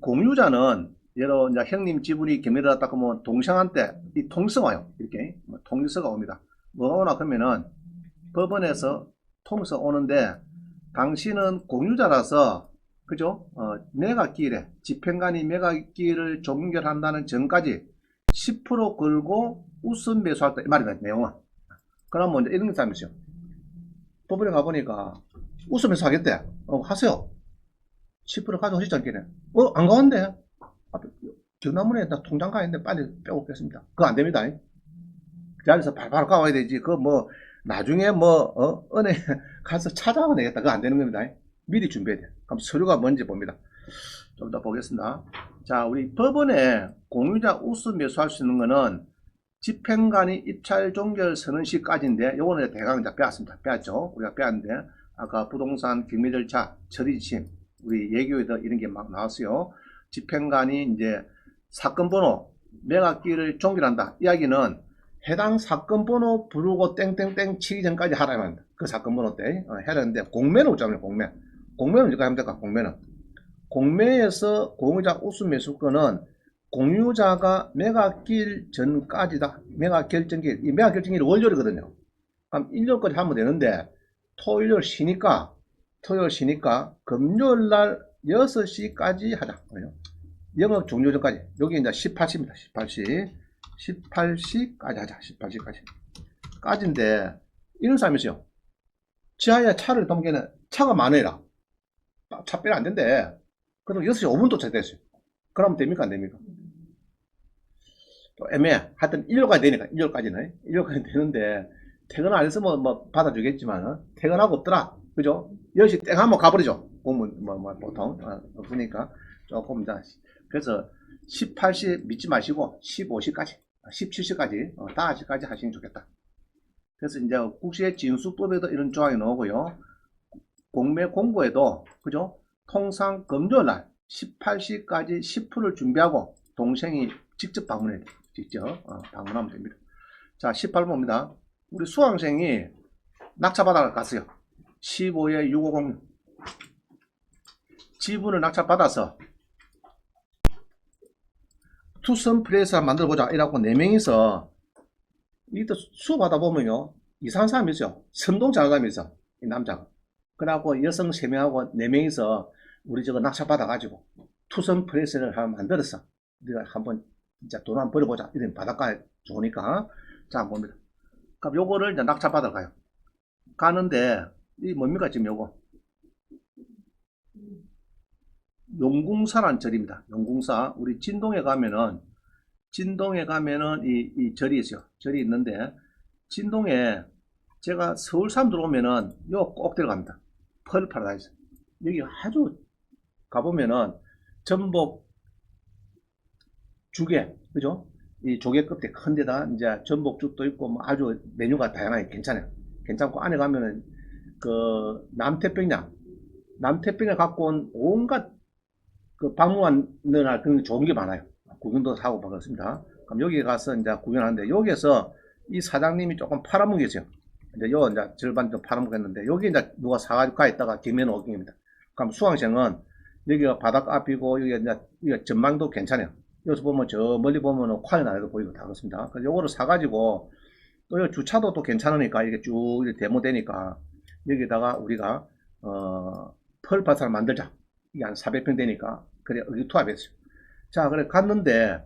공유자는 예로 이제 형님 지분이 경매되었다 그러면 동생한테 이 통지서가 와요. 이렇게 통지서가 옵니다. 뭐가 오나 그러면은 법원에서 통지서 오는데 당신은 공유자라서 그죠? 매각기일에 집행관이 매각기일을 종결한다는 전까지 10% 걸고 우선 매수할 때 이 말이다 내용은. 그럼 먼저 이런 게 있어요. 법원에 가보니까 우선 매수하겠대. 하세요. 10% 가져오시지 않겠네. 안 가는데? 전화문에 통장 가 있는데 빨리 빼고 오겠습니다. 그거 안 됩니다. 그 자리에서 바로 가와야 되지. 그거 뭐, 나중에 뭐, 은행 가서 찾아와 되겠다. 그거 안 되는 겁니다. 미리 준비해야 돼. 그럼 서류가 뭔지 봅니다. 좀 더 보겠습니다. 자, 우리 법원에 공유자 우수 매수할 수 있는 거는 집행관이 입찰 종결 선언 시까지인데, 요거는 대강 이제 빼왔습니다. 빼왔죠. 우리가 빼왔는데, 아까 부동산 경매 절차, 처리 지침, 우리 예교에도 이런 게 막 나왔어요. 집행관이 이제 사건 번호, 매각기를 종결한다. 이야기는 해당 사건 번호 부르고 땡땡땡 치기 전까지 하라고 합니다. 그 사건 번호 때 해야 되는데, 공매는 없잖아요. 공매는 어디까지 하면 될까? 공매에서 공유자 우수 매수권은 공유자가 매각기일 전까지다. 매각 결정기일. 이 매각 결정기일이 월요일이거든요. 그럼 일요일까지 하면 되는데, 토요일 쉬니까 금요일날 6시까지 하자. 영업 종료 전까지. 여기 이제 18시입니다. 18시까지 하자. 18시까지. 까지인데, 이런 사람이 있어요. 지하에 차를 넘기는 차가 많아요. 차 빼면 안 된대. 그래도 6시 5분 도착됐어요. 그러면 됩니까? 안 됩니까? 또 애매해. 하여튼 일요일까지 되니까, 일요일까지 되는데, 퇴근 안 했으면 뭐 받아주겠지만, 퇴근하고 없더라. 그죠? 10시 땡 하면 가버리죠. 공문, 보통. 없으니까. 조금 더. 그래서 18시 믿지 마시고, 15시까지, 17시까지, 5시까지 하시면 좋겠다. 그래서 이제 국세징수법에도 이런 조항이 나오고요. 공매 공고에도, 그죠? 통상 금요일날 18시까지 10%를 준비하고 동생이 직접 방문해야 돼요. 직접 방문하면 됩니다. 자, 18번입니다. 우리 수강생이 낙찰받아 갔어요. 15에 650 지분을 낙찰받아서 투썸 프레스를 만들어보자 이라고 4명이서 이때 수업하다 보면요 이상한 사람이 있어요. 선동 잘하는 사람이 있어. 이 남자가. 그래갖고 여성 3명하고 4명이서 우리 저거 낙찰받아 가지고 투썸 프레스를 한번 만들었어. 우리가 한번 진짜 돈 한번 벌어보자. 이런 바닷가에 좋으니까. 자, 봅니다. 그럼 요거를 이제 낙찰받아 가요. 가는데 이 뭡니까 지금 요거 용궁사란 절입니다. 용궁사. 우리 진동에 가면은 이 절이 있어요. 절이 있는데 진동에 제가 서울 사람들 오면은 요 꼭 들어갑니다. 펄 파라다이스. 여기 아주 가보면은 전복 주게, 그죠? 이 조개 껍질 큰 데다 이제 전복죽도 있고 뭐 아주 메뉴가 다양하게 괜찮아요. 괜찮고 안에 가면은 그 남태평양 갖고 온 온갖 그 박물관이나 그런 좋은 게 많아요. 구경도 하고 그렇습니다. 그럼 여기 가서 이제 구경하는데 여기에서 이 사장님이 조금 팔아먹겠어요. 이제 요 이제 절반 좀 팔아먹겠는데 여기 이제 누가 사가지고 가 있다가 경매는 오경입니다. 그럼 수강생은 여기가 바닷가 앞이고 여기 전망도 괜찮아요. 여기서 보면 저 멀리 보면은 콰이 나라도 보이고 다 그렇습니다. 그래서 요거를 사가지고 또 여기 주차도 또 괜찮으니까 이게 쭉 데모되니까 여기다가 우리가 펄바사를 만들자. 이게 한 400평 되니까 그래 여기 투합했어요. 자, 그래 갔는데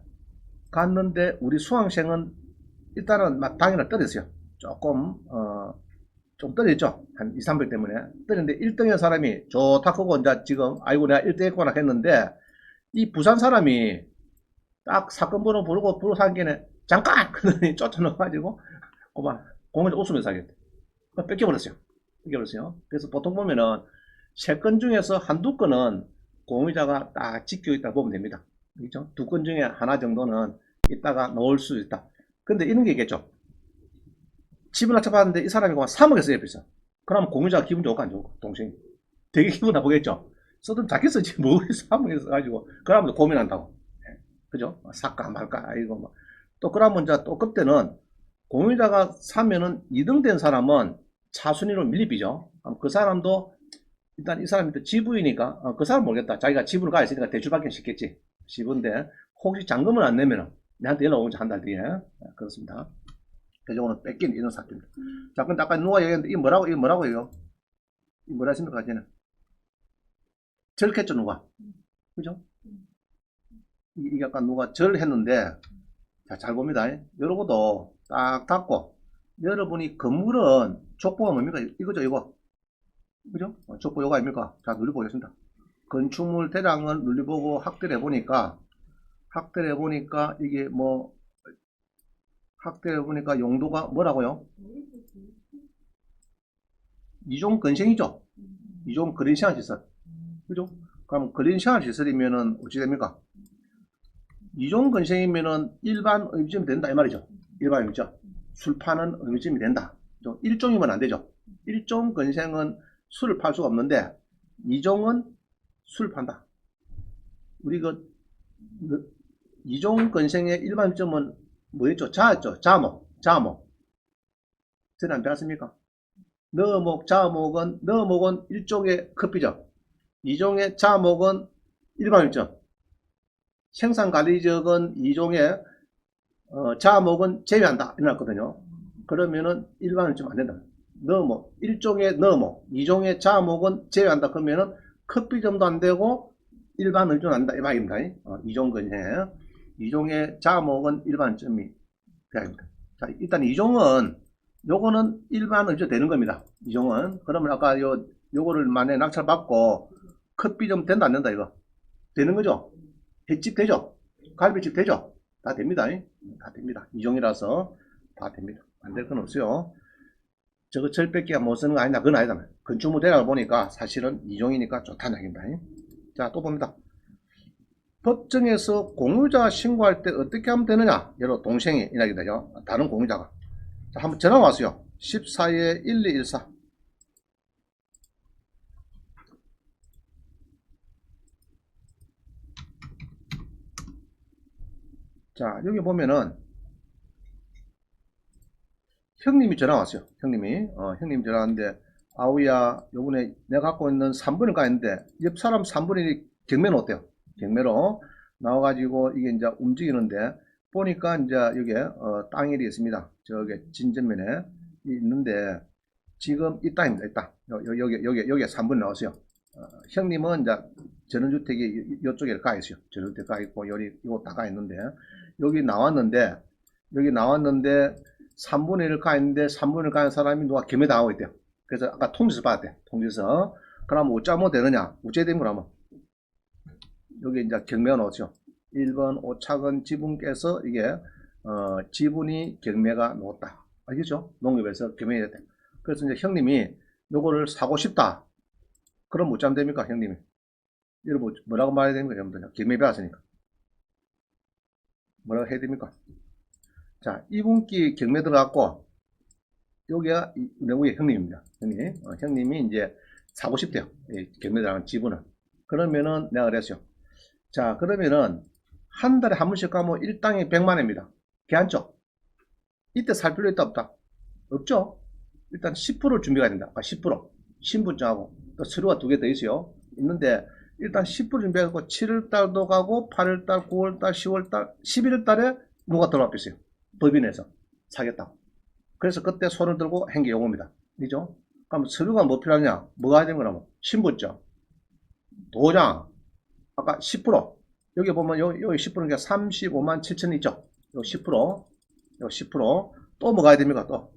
우리 수강생은 일단은 막 당연히 떨어졌어요. 조금 좀 떨어졌죠. 한 2, 300 때문에 떨어졌는데 1등의 사람이 좋다 하고 이제 지금 아이고 내가 1등 했구나 했는데 이 부산 사람이 딱 사건 번호 부르고 산게네 잠깐! 그러더니 쫓아넣어가지고 그만 공원에서 웃으면서 하겠대. 뺏겨버렸어요. 그래서 보통 보면은 3건 중에서 한두 건은 공유자가 딱 지키고 있다 보면 됩니다. 그렇죠? 2건 중에 하나 정도는 이따가 놓을 수 있다. 근데 이런 게 있겠죠. 집을 낙찰받았는데 이 사람이 3억에서 옆에서. 그러면 공유자가 기분 좋을까 안 좋을까? 동생이. 되게 기분 나쁘겠죠. 써든 자켓 쓰지 뭐 3억에서 가지고 그러면 고민한다고. 그죠? 살까 말까 이거 뭐. 또 그러면 이제 또 그때는 공유자가 사면은 2등 된 사람은 차순위로 밀리비죠. 그 사람도 일단 이 사람이 또 지부이니까 그 사람 모르겠다. 자기가 지부를 가 있으니까 대출받기는 쉽겠지. 지부인데 혹시 잔금을 안 내면은 내한테 연락 오지 한 달 뒤에 그렇습니다. 그래서 오늘 뺏긴 이런 사건입니다. 자, 근데 아까 누가 얘기했는데 이거 뭐라고 이거? 이거 뭐라 했습니까? 이제는 절겠죠 누가? 그죠? 이게 아까 누가 절 했는데 자, 잘 봅니다. 여러분도 딱 닫고 여러분이 건물은 족보가 뭡니까? 이거죠 이거. 그죠? 족보 요거 아닙니까? 자, 눌러보겠습니다. 건축물 대장을 눌러보고 확대를 해보니까 이게 뭐 확대해 보니까 용도가 뭐라고요? 이종 건생이죠. 이종 그린시안 시설. 그죠? 그럼 그린시안 시설이면은 어찌 됩니까? 이종 건생이면은 일반 의무점이 된다 이 말이죠. 일반 의무점. 술 파는 의무점이 된다. 일종이면 안 되죠. 일종 건생은 술을 팔 수가 없는데 이종은 술 판다. 우리 이종 건생의 일반 의무점은 뭐였죠? 자였죠. 자목. 전에 안 배웠습니까? 너목, 자목은 너목은 일종의 커피죠. 이종의 자목은 일반일점. 생산관리적은 이종의 자목은 제외한다. 이랬거든요. 그러면은 일반일점 안 된다. 너목, 일종의 너목, 이종의 자목은 제외한다. 그러면은 커피점도 안 되고 일반일점 안 된다. 이 말입니다. 이종근해. 이종의 자목은 일반점이 돼야합니다. 자, 일단 이종은 요거는 일반 의조 되는 겁니다. 이종은. 그러면 아까 요거를 만약에 낙찰받고 커피점 된다 안 된다 이거? 되는 거죠? 횟집 되죠? 갈비집 되죠? 다 됩니다. 다 됩니다. 이종이라서 다 됩니다. 안 될 건 없어요. 저거 절벽기가 못 쓰는 거 아니다. 그건 아니다. 건축물 대략을 보니까 사실은 이종이니까 좋다는 얘기입니다. 자, 또 봅니다. 법정에서 공유자 신고할 때 어떻게 하면 되느냐? 여러 동생이 이야기되죠. 다른 공유자가. 자, 한번 전화 왔어요. 14-1214. 자, 여기 보면은 형님이 전화 왔어요. 형님이 전화 왔는데 아우야, 요번에 내가 갖고 있는 3분을 가있는데 옆 사람 3분이 경매는 어때요? 경매로 나와가지고 이게 이제 움직이는데 보니까 이제 여기 땅일이 있습니다. 저기 진전면에 있는데 지금 이 땅입니다. 이 땅. 여기 3분 나왔어요. 형님은 이제 전원주택이 이쪽에 가 있어요. 전원주택 가 있고 여기 이거 다 가 있는데 여기 나왔는데 3분의 1을 가 있는데 3분의 1을 가는 사람이 누가 겸해 당하고 있대요. 그래서 아까 통지서 받았대. 통지서. 그럼 어쩌면 되느냐? 어째 되면 그러면 여기 이제 경매가 나오죠. 1번 오차근 지분께서 이게 지분이 경매가 나왔다. 알겠죠? 농협에서 경매해야 돼. 그래서 이제 형님이 요거를 사고 싶다. 그럼 어쩌면 됩니까, 형님이? 여러분 뭐라고 말해야 됩니까, 여러분들? 경매 배웠으니까. 뭐라고 해야 됩니까? 자, 이분기 경매 들어갔고 여기가 우리 형님입니다. 형님이 이제 사고 싶대요. 경매 들어간 지분을. 그러면은 내가 그랬어요. 자, 그러면은 한 달에 한 번씩 가면 일당이 100만원입니다. 괜찮죠? 이때 살 필요 있다 없다? 없죠? 일단 10%를 준비가 된다. 10%. 신분증하고 또 서류가 2개 더 있어요. 있는데 일단 10% 준비하고 7월달도 가고 8월달, 9월달, 10월달, 11월달에 누가 들어와 있어요. 법인에서 사겠다고. 그래서 그때 손을 들고 한 게 요겁니다. 그죠? 그럼 서류가 뭐 필요하냐? 뭐가 해야 되는 거라면? 신분증, 도장, 아까 10%. 여기 보면 여기 10%니까 35만 7천 있죠? 요 10%, 요 10%. 또 뭐가 해야 됩니까? 또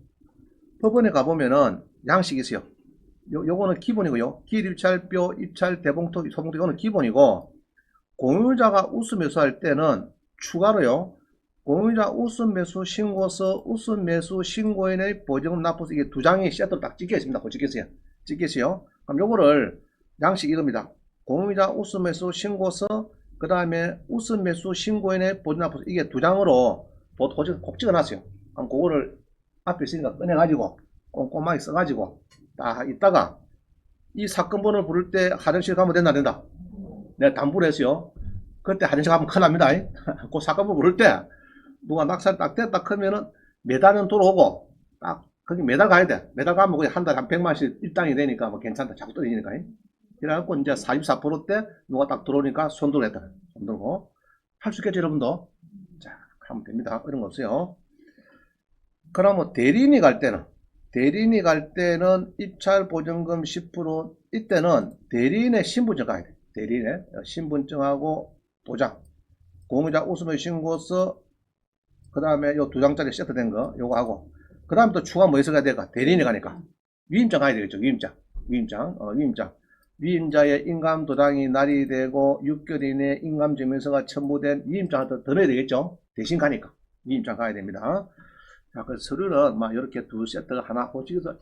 법원에 가보면은 양식이 있어요. 요거는 기본이고요. 기입찰표, 입찰, 대봉투, 소봉투 이거는 기본이고 공유자가 우수 매수할 때는 추가로요. 공유자 우수 매수 신고서, 우수 매수 신고인의 보증금 납부서 이게 2장이 세트로 딱 찍혀 있습니다. 찍혀 있어요. 그럼 요거를 양식 이겁니다. 공유자 우수 매수 신고서, 그 다음에 우수 매수 신고인의 보증금 납부서 이게 2장으로 꼭 찍어놨어요. 그럼 그거를 앞에 있으니까 꺼내가지고 꼼꼼하게 써가지고 딱 있다가 이 사건 번호를 부를 때 화장실 가면 된다 안 된다? 내가 담보를 했어요. 그때 화장실 가면 큰일 납니다. 그 사건 번호 부를 때 누가 낙찰 딱 됐다 크면은 매달은 돌아오고 딱 거기 매달 가야 돼. 매달 가면 그냥 한 달에 한 100만원씩 일당이 되니까 뭐 괜찮다. 자꾸 떨어지니까. 그래갖고 이제 44%때 누가 딱 들어오니까 손 들고 했다. 손 들고. 할 수 있겠죠, 여러분도? 자, 하면 됩니다. 이런 거 없어요. 그러면 대리인이 갈 때는 입찰 보증금 10% 이때는 대리인의 신분증 가야 돼. 대리인의 신분증하고 도장, 공유자 웃음의 신고서, 그 다음에 요 2장짜리 세트된 거 요거 하고, 그 다음 또 추가 뭐 있어야 될까? 대리인이 가니까 위임장 가야 되겠죠. 위임장. 위임자의 인감 도장이 날이 되고 6개월 이내 인감증명서가 첨부된 위임장을 더 넣어야 되겠죠. 대신 가니까 위임장 가야 됩니다. 자, 그 서류는 막 이렇게 두 세트가 하나 호직에서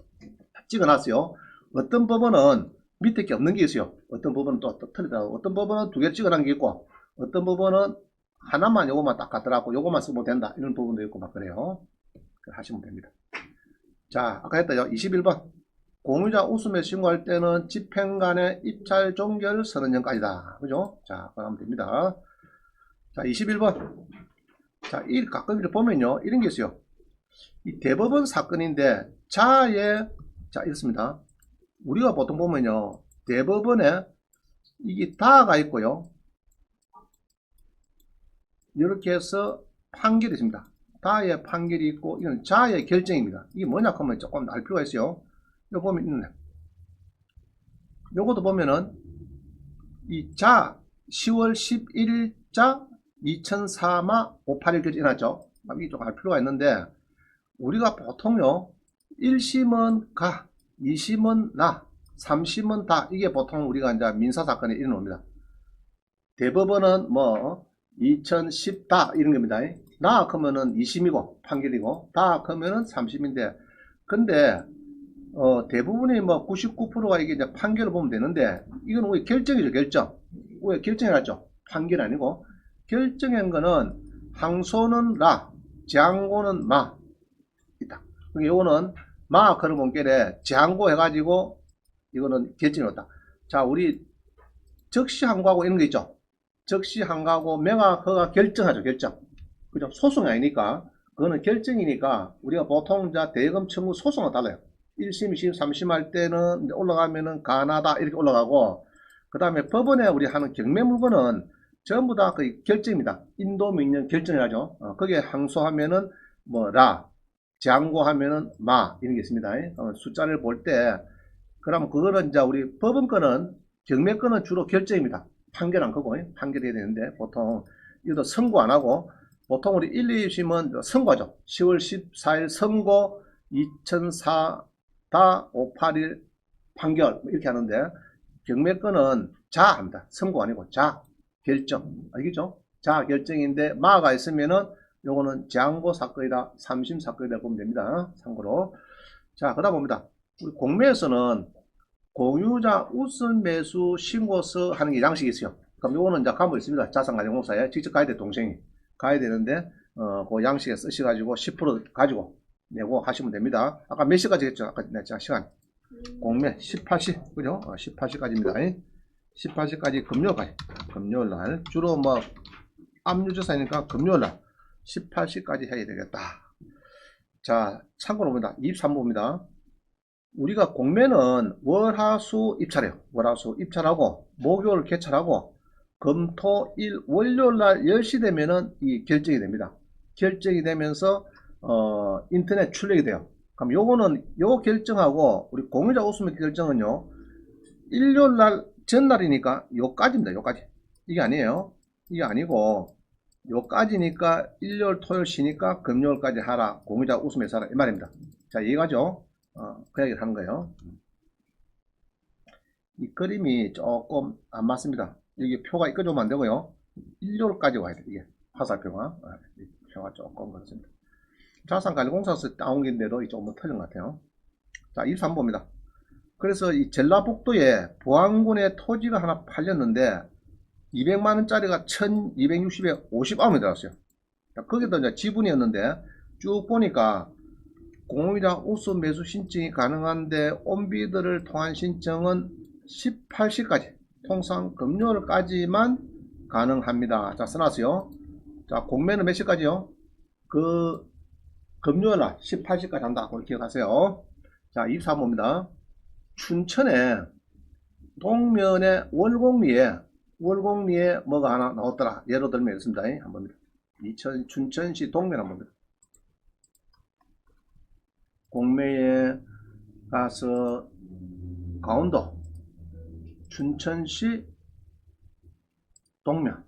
찍어놨어요. 어떤 법원은 밑에 게 없는 게 있어요. 어떤 법원은 또 틀리더라고. 어떤 법원은 두 개 찍어놓은 게 있고, 어떤 법원은 하나만 요거만 딱 갖더라고. 요거만 쓰면 된다. 이런 부분도 있고 막 그래요. 하시면 됩니다. 자, 아까 했다요. 21번. 공유자 웃음에 신고할 때는 집행관의 입찰 종결 선언전까지다. 그죠? 자, 그러면 됩니다. 자, 21번. 자, 가끔 이렇게 보면요. 이런 게 있어요. 이 대법원 사건인데, 자, 이렇습니다. 우리가 보통 보면요. 대법원에 이게 다가 있고요. 이렇게 해서 판결이 있습니다. 다의 판결이 있고, 이건 자의 결정입니다. 이게 뭐냐 하면 조금 알 필요가 있어요. 이거 보면 있네. 요것도 보면은, 이 자, 10월 11일자 2004마 581까지 해놨죠. 이게 좀 알 필요가 있는데, 우리가 보통요, 1심은 가, 2심은 나, 3심은 다, 이게 보통 우리가 이제 민사사건에 이르놉니다. 대법원은 뭐, 2010다, 이런 겁니다. 나, 그러면은 2심이고, 판결이고, 다, 그러면은 3심인데, 근데, 대부분이 뭐 99%가 이게 이제 판결을 보면 되는데, 이건 왜 결정이죠, 결정. 왜 결정해놨죠? 판결 아니고, 결정한 거는, 항소는 나, 재항고는 마, 있다. 그러니까 요거는 마, 그러면 깨래, 재항고 해가지고, 이거는 결정이었다. 자, 우리 적시항고하고 이런 거 있죠? 적시항고하고 명확허가 결정하죠, 결정. 그죠? 소송이 아니니까, 그거는 결정이니까, 우리가 보통 대금 청구 소송과 달라요. 1심, 2심, 3심 할 때는 올라가면은 가나다 이렇게 올라가고, 그 다음에 법원에 우리 하는 경매 물건은 전부 다 그 결정입니다. 인도 명령 결정을 하죠. 거기에 항소하면은 뭐 라, 재항고하면은 마 이런 게 있습니다. 숫자를 볼 때, 그러면 그거는 이제 우리 법원 거는 경매 거는 주로 결정입니다. 판결 안 크고 판결해야 되는데 보통 이것도 선고 안 하고 보통 우리 1, 2심은 선고죠. 10월 14일 선고 2004 다 581 판결 이렇게 하는데 경매 건은 자 합니다. 선고 아니고 자 결정 알겠죠? 자 결정인데 마가 있으면은 요거는 재항고 사건이다 3심 사건이다 보면 됩니다. 참고로. 자, 그다음 봅니다. 우리 공매에서는 공유자 우선 매수 신고서 하는 게 양식이 있어요. 그럼 요거는 이제 가면 있습니다. 자산관리공사에 직접 가야 돼. 동생이 가야 되는데 그 양식에 쓰셔가지고 10% 가지고 내고 하시면 됩니다. 아까 몇 시까지 했죠? 아까 내가 시간 공매 18시 그죠? 18시까지입니다. 18시까지 금요일날 주로 뭐 압류조사니까 금요일날 18시까지 해야 되겠다. 자, 참고로 봅니다. 23부입니다. 우리가 공매는 월화수 입찰해요. 월화수 입찰하고 목요일 개찰하고 금토일 월요일날 10시 되면은 이 결정이 됩니다. 결정이 되면서 인터넷 출력이 돼요. 그럼 요거는 요 결정하고 우리 공유자 웃음의 결정은요 일요일날 전날이니까 요까지입니다. 요까지 이게 아니에요. 이게 아니고 요까지니까 일요일 토요일 쉬니까 금요일까지 하라 공유자 웃음에서 하라 이 말입니다. 자 이해가죠? 그 얘기를 하는 거예요. 이 그림이 조금 안 맞습니다. 여기 표가 이끌어오면 안 되고요. 일요일까지 와야 돼. 이게 화살표가 표가 조금 그렇습니다. 자산관리공사에서 따온 건데도 조금 틀린 것 같아요. 자, 23번입니다. 그래서 이 전라북도에 보안군의 토지가 하나 팔렸는데 200만원짜리가 1260에 59원이 들어왔어요. 거기도 이제 지분이었는데 쭉 보니까 공유자 우수 매수 신청이 가능한데 온비드를 통한 신청은 18시까지 통상 금요일까지만 가능합니다. 자, 써놨어요. 자, 공매는 몇 시까지요? 그 금요일날 18시까지 한다. 그걸 기억하세요. 자, 23호입니다. 춘천에 동면의 월곡리에 뭐가 하나 나왔더라. 예로 들면 이렇습니다. 한번 춘천시 동면 한번 봅니다. 공매에 가서 강원도 춘천시 동면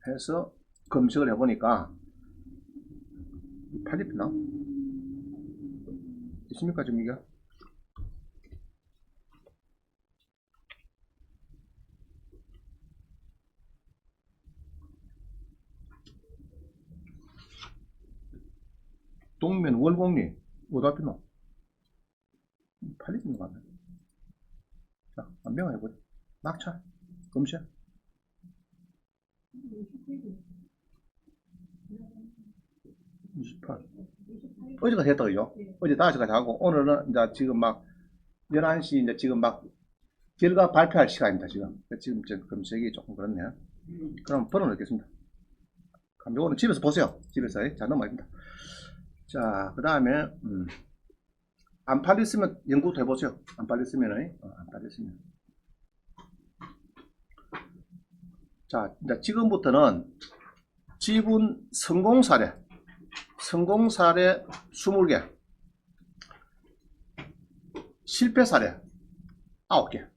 해서 검색을 해보니까 팔립나? 있습니까 지금 이게? 동면 월곡리 어디 앞이노? 팔리는 거 같네. 자, 한명 해보자. 낙차 검색. 어제가 됐다 그죠? 어제 5시까지 하고 오늘은 이제 지금 막 11시 이제 지금 막 결과 발표할 시간입니다. 지금 검색이 조금 그렇네. 그럼 벌어놓겠습니다. 그럼 요거는 집에서 보세요. 집에서. 자, 넘어갑니다. 자, 그 다음에 안 팔렸으면 연구도 해보세요. 안 팔렸으면 안 팔렸으면. 자, 이제 지금부터는 지분 성공 사례 20개, 실패 사례 9개,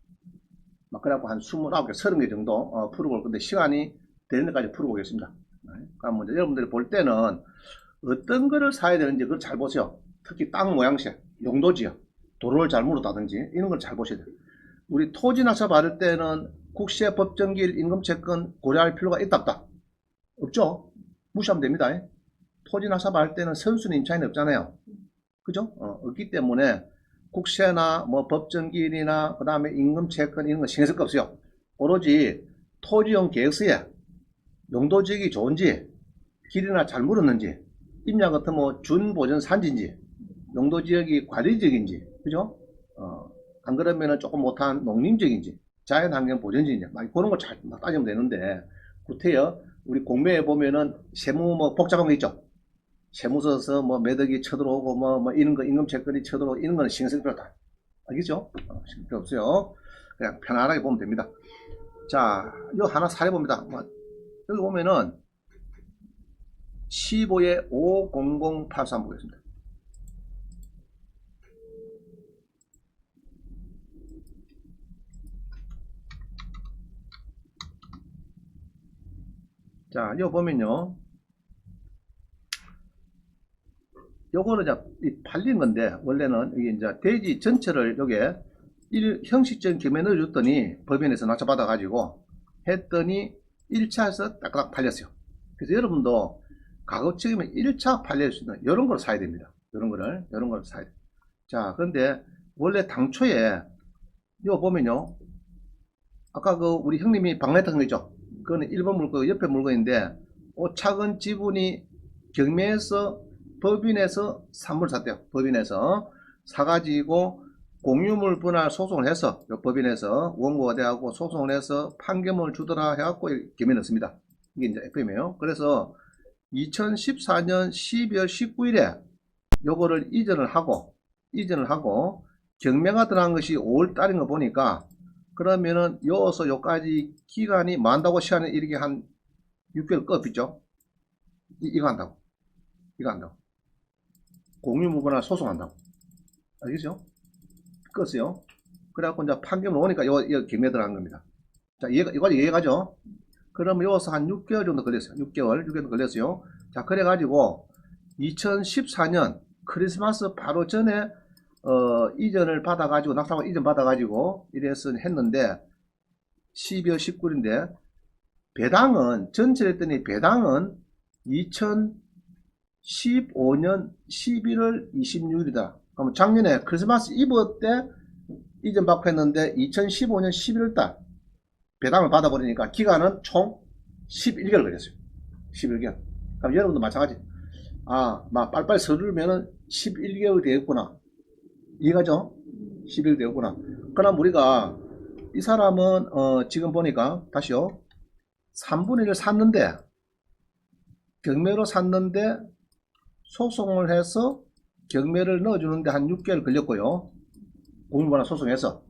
막 그래갖고 한 29개, 30개 정도 풀어볼 건데 시간이 되는 데까지 풀어보겠습니다. 그럼 먼저 여러분들이 볼 때는 어떤 거를 사야 되는지 그걸 잘 보세요. 특히 땅 모양새, 용도지역, 도로를 잘 물었다든지 이런 걸 잘 보셔야 돼요. 우리 토지나사 받을 때는 국세, 법정기일, 임금채권 고려할 필요가 있다 없다? 없죠? 무시하면 됩니다. 토지나사 받을 때는 선순위 임차인이 없잖아요. 그죠? 없기 때문에 국세나 뭐 법정기일이나 그 다음에 임금채권 이런 거 신경 쓸 거 없어요. 오로지 토지용 계획서에 용도지역이 좋은지, 길이나 잘 물었는지, 임야 같은 뭐 준보전 산지인지, 용도지역이 관리지역인지, 그죠? 안 그러면은 조금 못한 농림지역인지, 자연환경 보전지인지, 막 그런 거 잘 따지면 되는데, 구태여, 우리 공매에 보면은 세무 뭐 복잡한 거 있죠? 세무 써서 뭐 매덕이 쳐들어오고 뭐 이런 거 임금채권이 쳐들어오고 이런 거는 신경 쓸 필요 없다. 알겠죠? 신경 필요 없어요. 그냥 편안하게 보면 됩니다. 자, 이거 하나 사례 봅니다. 여기 보면은 15에 50083 보겠습니다. 자, 이거 보면요. 요거는 이제 팔린 건데, 원래는 이게 이제 대지 전체를 요게 형식적인 겸해 넣어줬더니 법인에서 낙찰받아가지고 했더니 1차에서 딱딱 팔렸어요. 그래서 여러분도 가급적이면 1차 팔릴 수 있는 이런 걸 사야 됩니다. 이런 걸 사야 돼요. 자, 그런데 원래 당초에 이거 보면요. 아까 그 우리 형님이 방문했던 거 있죠? 그거는 1번 물건, 옆에 물건인데, 오차근 지분이 경매에서 법인에서 산물 샀대요. 법인에서 사가지고 공유물 분할 소송을 해서 법인에서 원고가 돼갖고 소송을 해서 판결문을 주더라 해갖고 경매 넣습니다. 이게 이제 FM이에요. 그래서 2014년 12월 19일에 요거를 이전을 하고 경매가 들어간 것이 5월 달인 거 보니까 그러면은 요서 요까지 기간이 만다고 시간이 이렇게 한 6개월 껍있죠. 이거 한다고. 공유무분할 소송한다고. 알겠죠? 껐어요. 그래갖고 이제 판결문 오니까 요 경매 들어간 겁니다. 자, 이거 이해가죠? 그러면 요서 한 6개월 정도 걸렸어요. 6개월 정도 걸렸어요. 자, 그래가지고 2014년 크리스마스 바로 전에 이전을 받아가지고 낙찰받고 이전 받아가지고 이래서 했는데 12월 19일인데 배당은 전체를 했더니 배당은 2015년 11월 26일이다. 그럼 작년에 크리스마스 이브 때 이전 받고 했는데 2015년 11월달 배당을 받아버리니까 기간은 총 11개월 걸렸어요. 11개월. 그럼 여러분도 마찬가지. 막 빨빨 서두르면은 11개월 되겠구나. 이해가죠? 11개월 되겠구나. 그럼 우리가 이 사람은 지금 보니까 다시요. 3분의 1을 샀는데 경매로 샀는데 소송을 해서 경매를 넣어주는데 한 6개월 걸렸고요. 공무원한 소송해서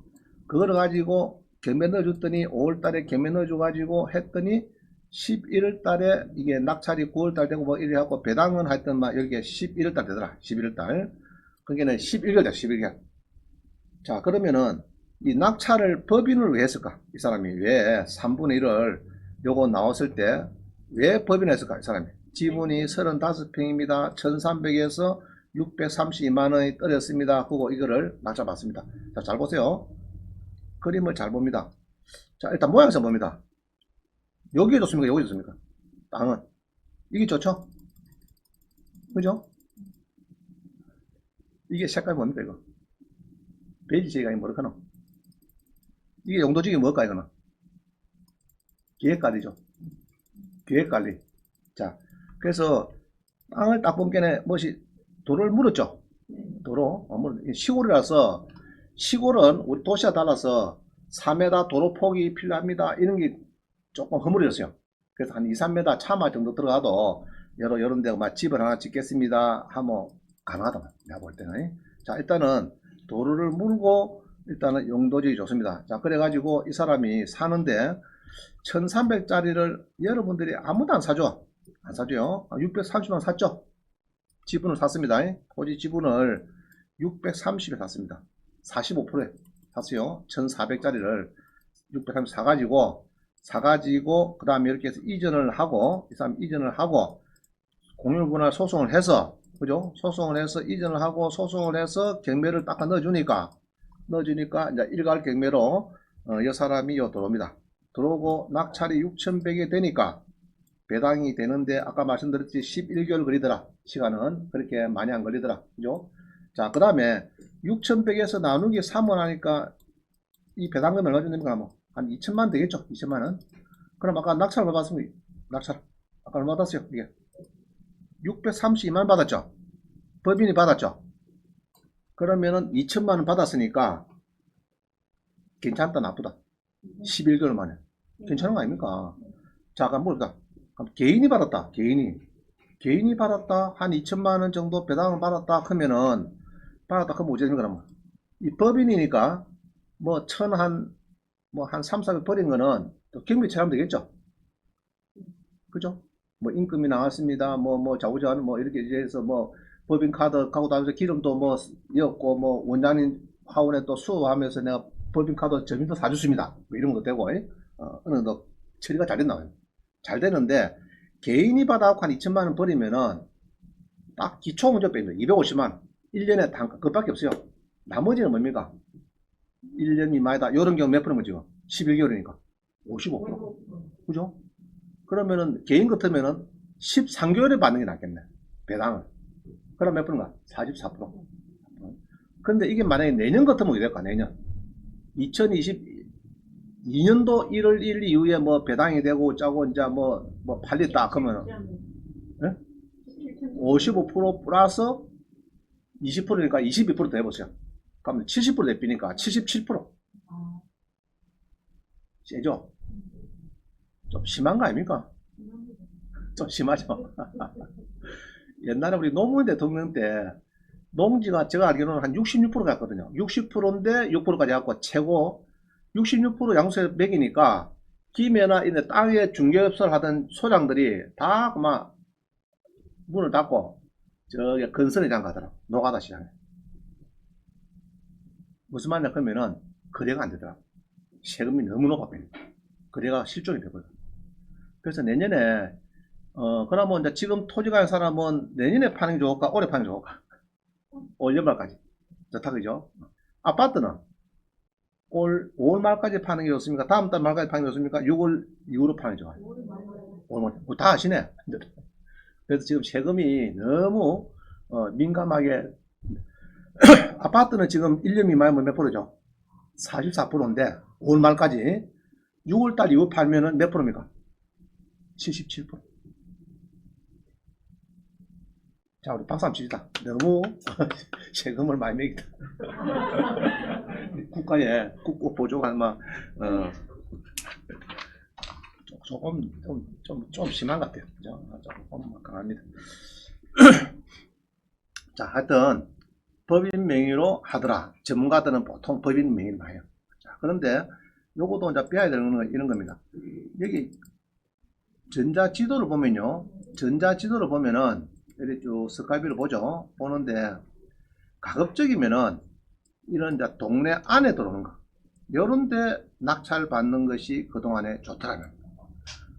그걸 가지고 경매 넣어줬더니 5월달에 경매 넣어줘가지고 했더니 11월달에 이게 낙찰이 9월달 되고 뭐 이래 하고 배당은 하여튼 막 여기에 11월달 되더라. 11월달. 그게는 11개월 돼. 11개월. 자, 그러면은 이 낙찰을 법인을 왜 했을까? 이 사람이 왜 3분의 1을 요거 나왔을 때 왜 법인을 했을까? 이 사람이 지분이 35평입니다. 1300에서 632만원이 떨어졌습니다. 그거 이거를 낙찰 받습니다. 자, 잘 보세요. 그림을 잘 봅니다. 자, 일단 모양에서 봅니다. 여기에 좋습니까? 여기에 좋습니까? 땅은 이게 좋죠? 그죠? 이게 색깔이 뭡니까 이거? 베이지색이 뭐랄까노? 이게 용도적이 뭘까 이거는? 기획관리죠. 기획관리. 자, 그래서 땅을 딱 본게네 뭐시 도로를 물었죠. 도로 시골이라서 시골은 우리 도시와 달라서 4m 도로 폭이 필요합니다. 이런 게 조금 허물어졌어요. 그래서 한 2, 3m 차마 정도 들어가도 여러 데 막 집을 하나 짓겠습니다 하면 가능하다. 내가 볼 때는. 자, 일단은 도로를 물고 일단은 용도적이 좋습니다. 자, 그래가지고 이 사람이 사는데 1300짜리를 여러분들이 아무도 안 사죠. 안 사죠. 630만 샀죠. 지분을 샀습니다. 토지 지분을 630에 샀습니다. 45%에 샀어요. 1400짜리를 630 사가지고 그 다음에 이렇게 해서 이전을 하고 이 사람 이전을 하고 공유분할 소송을 해서 그죠? 소송을 해서 이전을 하고 소송을 해서 경매를 딱 넣어주니까 이제 일괄 경매로 이 사람이 들어옵니다. 들어오고 낙찰이 6100이 되니까 배당이 되는데 아까 말씀드렸지 11개월 걸리더라. 시간은 그렇게 많이 안 걸리더라. 그죠? 자, 그 다음에 6100에서 나누기 3원 하니까 이 배당금 얼마 정도 됩니까? 뭐 한 2천만 되겠죠? 2천만원. 그럼 아까 낙찰 얼마 받았습니까? 낙찰 아까 얼마 받았어요? 이게 632만 받았죠? 법인이 받았죠? 그러면은 2천만원 받았으니까 괜찮다 나쁘다? 11개월 만에 괜찮은 거 아닙니까? 자, 그럼 뭘까? 그럼 개인이 받았다. 개인이 받았다. 한 2천만원 정도 배당을 받았다. 그러면은 받았다. 그럼 어떻게 됩니까? 그러면 이 법인이니까 뭐 한 3, 400 버린 거는 또 경비 처리하면 되겠죠? 그죠? 뭐 임금이 나왔습니다. 뭐 자우자는 뭐 이렇게 해서 뭐 법인 카드 갖고 다니면서 기름도 뭐 였고 뭐 원장님 화원에 또 수호하면서 내가 법인 카드 점유도 사줬습니다. 뭐 이런 것도 되고 어느 정도 처리가 잘 됐나 봐요. 잘 되는데 개인이 받아갖고 한 2천만 원 버리면은 딱 기초 문제 빼면 250만 원 1년에 단가 그것밖에 없어요. 나머지는 뭡니까? 1년 미만이다. 요런 경우 몇 프로면 지금 11개월이니까 55%. 그죠? 그러면은 개인 같으면은 13개월에 받는 게 낫겠네. 배당을. 그럼 몇 프로인가? 44%. 근데 이게 만약에 내년 같으면 어떻게 될까? 내년 2022년도 1월 1일 이후에 뭐 배당이 되고 짜고 이제 뭐 팔렸다 그러면 55% 플러스 20%니까 22% 해보세요. 그러면 70% 내비니까 77%. 세죠? 좀 심한 거 아닙니까? 좀 심하죠? 옛날에 우리 노무현 대통령 때 농지가 제가 알기로는 한 66% 갔거든요. 60%인데 6%까지 갖고 최고 66% 양수에 매기니까 김해나 이런 땅에 중개업소를 하던 소장들이 다 그만 문을 닫고 저기 건설회장 가더라고. 노가다 시장에. 무슨 말이냐 그러면은 거래가 안 되더라고. 세금이 너무 높아버리니까. 거래가 실종이 되거든. 그래서 내년에 그러면 이제 지금 토지 가진 사람은 내년에 파는 게 좋을까 올해 파는 게 좋을까? 올 연말까지 좋다 그죠? 아파트는 올 5월 말까지 파는 게 좋습니까? 다음 달 말까지 파는 게 좋습니까? 6월 이후로 파는 게 좋아요. 5월 말. 다 아시네. 그래서 지금 세금이 너무 민감하게 아파트는 지금 1년 미만이면 몇 프로죠? 44%인데 5월 말까지 6월달 이후 팔면은 몇 프로입니까? 77%. 자, 우리 박수 한번 칩시다. 너무 세금을 많이 매기다. 국가에 국고 보조가 막 조금 좀 심한 것 같아요. 그죠? 조금 강합니다. 자, 하여튼 법인 명의로 하더라. 전문가들은 보통 법인 명의로 해요. 자, 그런데 요것도 이제 배워야 되는 건 이런 겁니다. 여기 전자지도를 보면요. 전자지도를 보면은 이렇게 쭉 스카이뷰를 보죠. 보는데 가급적이면은 이런 이제 동네 안에 들어오는 거. 요런데 낙찰 받는 것이 그동안에 좋더라면.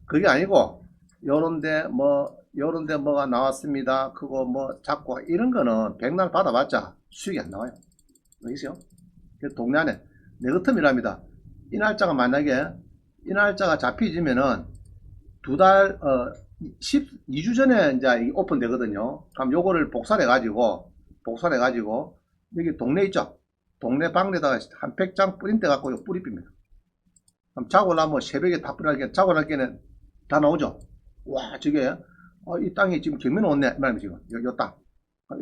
그게 아니고 요런데 뭐가 나왔습니다. 그거 뭐 잡고 이런 거는 백날 받아봤자 수익이 안 나와요. 알겠어요? 동네 안에 내 같으면랍니다. 이 날짜가 만약에 이 날짜가 잡히지면은 두 달, 2주 전에 이제 오픈 되거든요. 그럼 요거를 복사를 해가지고, 여기 동네 있죠? 동네 방에다가 한 100장 프린트 해갖고 뿌리 빕니다. 그럼 자고 나면 새벽에 다 뿌리게, 자고 날게는 다 나오죠? 와, 저게, 이 땅이 지금 경매 나왔네. 말이면 지금, 요 땅.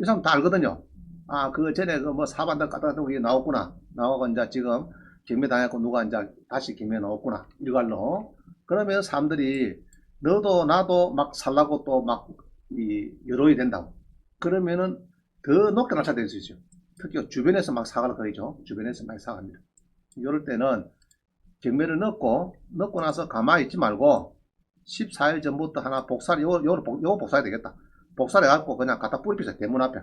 이 사람 다 알거든요. 아, 그 전에 그 뭐 사반다 까다가 그게 나왔구나. 나오고 이제 지금 경매 당했고 누가 이제 다시 경매 나왔구나. 일괄로. 그러면 사람들이 너도 나도 막 살라고 또 막 이 여론이 된다고. 그러면은 더 높게 낙찰될 수 있죠. 특히 주변에서 막 사가를 거리죠. 주변에서 많이 사갑니다. 이럴 때는 경매를 넣고 나서 가만히 있지 말고 14일 전부터 하나 복사를 요거 복사해야 되겠다. 복사를 해갖고 그냥 갖다 뿌리피세요. 대문 앞에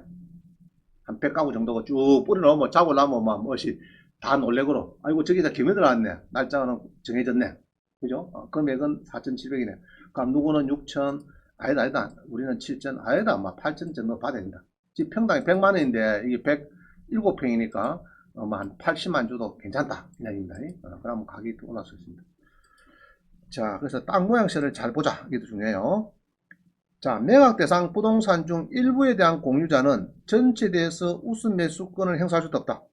한 100가구 정도가 쭉 뿌려놓으면 자고 나면 막 멋이 다 놀래고로 아이고 저기다 경매 들어왔네. 날짜는 정해졌네. 그죠? 금액은 4,700이네. 그럼 누구는 6천, 아니다. 우리는 7천, 아니다. 막 8천 정도 받아야 된다. 집 평당이 100만 원인데, 이게 107평이니까, 한 80만 줘도 괜찮다. 이야기입니다. 그러면 가격이 올라갈 수 있습니다. 자, 그래서 땅 모양새를 잘 보자. 이게 중요해요. 자, 매각 대상 부동산 중 일부에 대한 공유자는 전체에 대해서 우선 매수권을 행사할 수도 없다.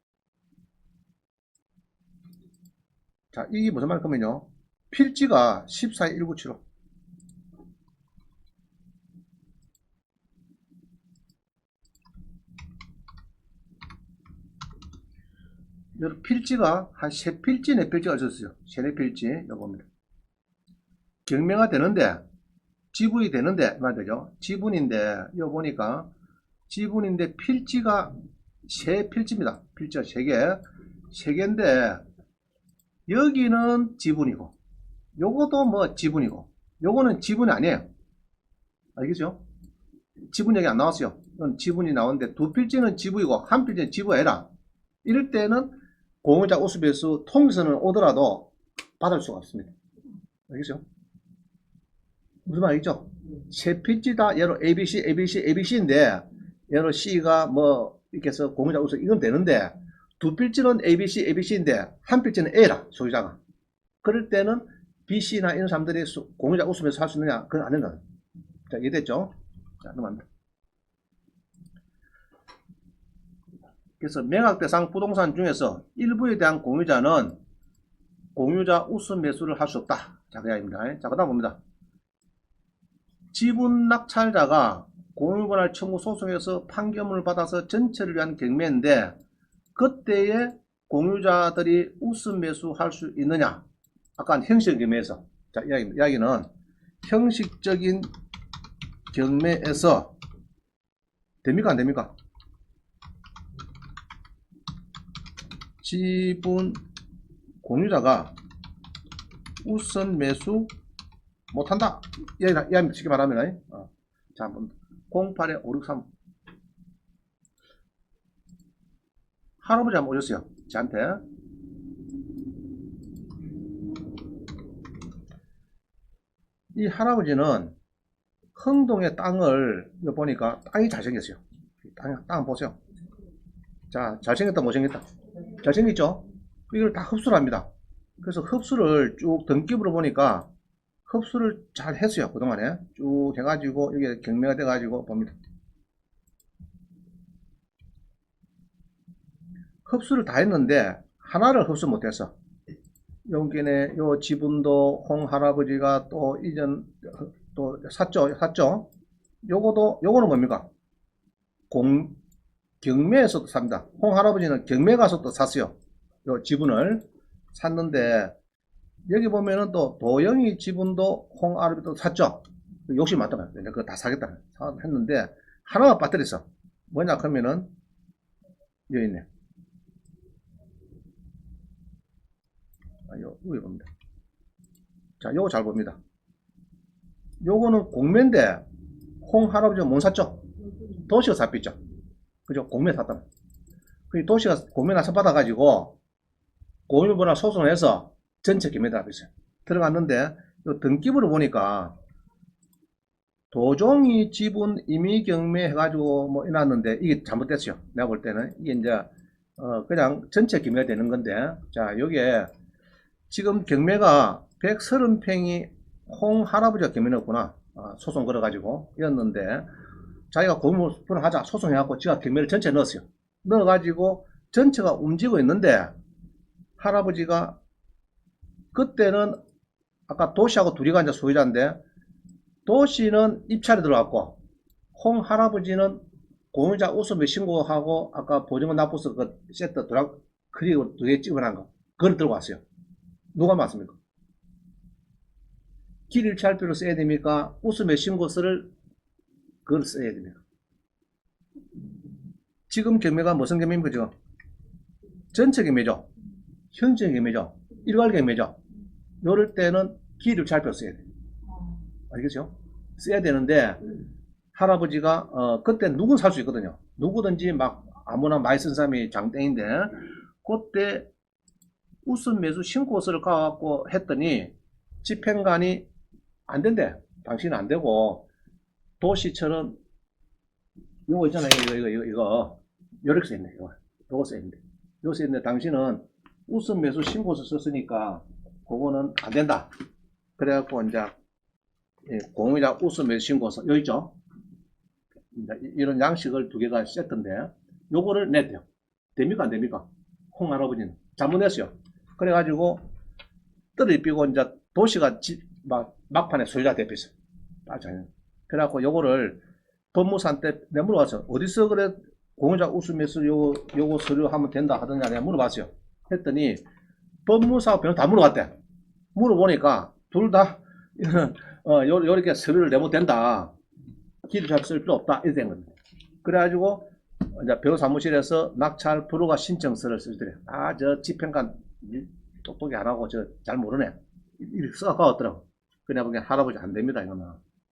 자, 이게 무슨 말이냐면요. 필지가 141975. 여러 필지가 한 3필지, 4필지가 있었어요. 3, 4필지, 요겁니다. 경매가 되는데, 지분이 되는데, 말되죠. 지분인데, 요 보니까, 지분인데 필지가 3필지입니다. 필지가 3개. 3개인데, 여기는 지분이고, 요것도 뭐 지분이고, 요거는 지분이 아니에요. 알겠죠? 지분 얘기 안 나왔어요. 지분이 나오는데, 두 필지는 지분이고, 한 필지는 지분이 아니라, 이럴 때는 공유자 우수배수 통지서는 오더라도 받을 수가 없습니다. 알겠죠? 무슨 말이죠? 세 필지다 얘로 ABC인데 얘로 C가 뭐 이렇게 해서 공유자 우수 이건 되는데 두 필지는 ABC인데 한 필지는 A라 소유자가. 그럴 때는 BC나 이런 사람들이 공유자 우수배수 할 수 있느냐? 그건 안 된다. 자, 이해됐죠? 자, 넘어갑니다. 그래서 매각 대상 부동산 중에서 일부에 대한 공유자는 공유자 우선 매수를 할 수 없다. 자, 그 이야기입니다. 자, 그 다음 봅니다. 지분 낙찰자가 공유권할 청구 소송에서 판결문을 받아서 전체를 위한 경매인데 그때에 공유자들이 우선 매수할 수 있느냐? 아까 형식 경매에서 자, 이야기는 형식적인 경매에서 됩니까? 안 됩니까? 지분 공유자가 우선 매수 못한다. 이야기 쉽게 말하면 자, 한번 08에 563 할아버지 한번 오셨어요. 저한테 이 할아버지는 흥동의 땅을 보니까 땅이 잘생겼어요. 땅 보세요. 자, 잘생겼다 못생겼다? 잘생겼죠? 이걸 다 흡수를 합니다. 그래서 흡수를 쭉 등급으로 보니까 흡수를 잘 했어요. 그동안에 쭉 해가지고 이게 경매가 돼가지고 봅니다. 흡수를 다 했는데 하나를 흡수 못했어. 여기는 요 지분도 홍 할아버지가 또 이전 또 샀죠. 요거는 뭡니까? 경매에서도 삽니다. 홍 할아버지는 경매 가서 또 샀어요. 요 지분을 샀는데 여기 보면은 또 도영이 지분도 홍 할아버지도 샀죠. 욕심 많다면 그거 다 사겠다 했는데 하나가 빠뜨렸어. 뭐냐 그러면은 여기 있네. 위에 봅니다. 자, 요거 잘 봅니다. 요거는 공매인데 홍 할아버지가 못 샀죠? 도시가 샀겠죠? 그죠? 공매 샀다. 그 도시가 공매 나서 받아가지고 공유분할 소송을 해서 전체 경매를 하고 있어요. 들어갔는데 요 등기부를 보니까 도종이 지분 임의 경매 해가지고 뭐 해놨는데 이게 잘못됐어요. 내가 볼 때는 이게 이제 그냥 전체 경매가 되는 건데, 자, 요게 지금 경매가 130평이 홍 할아버지가 경매 넣었구나. 소송 걸어가지고 이었는데 자기가 공유분을 하자 소송해갖고 지가 경매를 전체 넣었어요. 넣어가지고 전체가 움직이고 있는데 할아버지가 그때는 아까 도시하고 둘이가 이제 소유자인데 도시는 입찰에 들어갔고 홍 할아버지는 공유자 우수매 신고하고 아까 보증금 납부서 그 세트 드랍 그리고 두 개 찍어놓은 거 그걸 들고 왔어요. 누가 맞습니까? 길일찰표를 써야 됩니까? 우수매 신고서를 그걸 써야 됩니까? 지금 경매가 무슨 경매입니까? 지금 전체 경매죠. 현재 경매죠. 일괄 경매죠. 이럴 때는 길일찰표 써야 돼요. 알겠죠? 써야 되는데 할아버지가 그때 누군 살 수 있거든요. 누구든지 막 아무나 많이 쓴 사람이 장땡인데 그때 우선 매수 신고서를 가갖고 했더니 집행관이 안 된대. 당신은 안 되고 도시처럼 이거 있잖아요. 이거 요렇게 써있네. 이거 써있는데 이거 써있는데 당신은 우선 매수 신고서 썼으니까 그거는 안 된다. 그래갖고 이제 공유자 우선 매수 신고서 여기 있죠. 이런 양식을 두 개가 세트인데 요거를 냈대요. 됩니까 안 됩니까? 홍 할아버지는 잘못 냈어요. 그래가지고 뜰을 삐고 이제 도시가 막판에 소유자 대표했어요. 그래갖고 요거를 법무사한테 내가 물어봤어요. 어디서 그래 공유자 우선 매수 요거 서류 하면 된다 하더냐 내가 물어봤어요. 했더니 법무사하고 변호사 다 물어봤대. 물어보니까 둘 다 요렇게 서류를 내면 된다. 길을 잘 쓸 필요 없다. 이렇게 된 겁니다. 그래가지고 이제 변호사 사무실에서 낙찰 불허가 신청서를 쓰더래요. 저 집행관 똑똑히 안 하고 저 잘 모르네. 이렇게 써가왔더라고. 그냥 보기엔 할아버지 안 됩니다. 이거는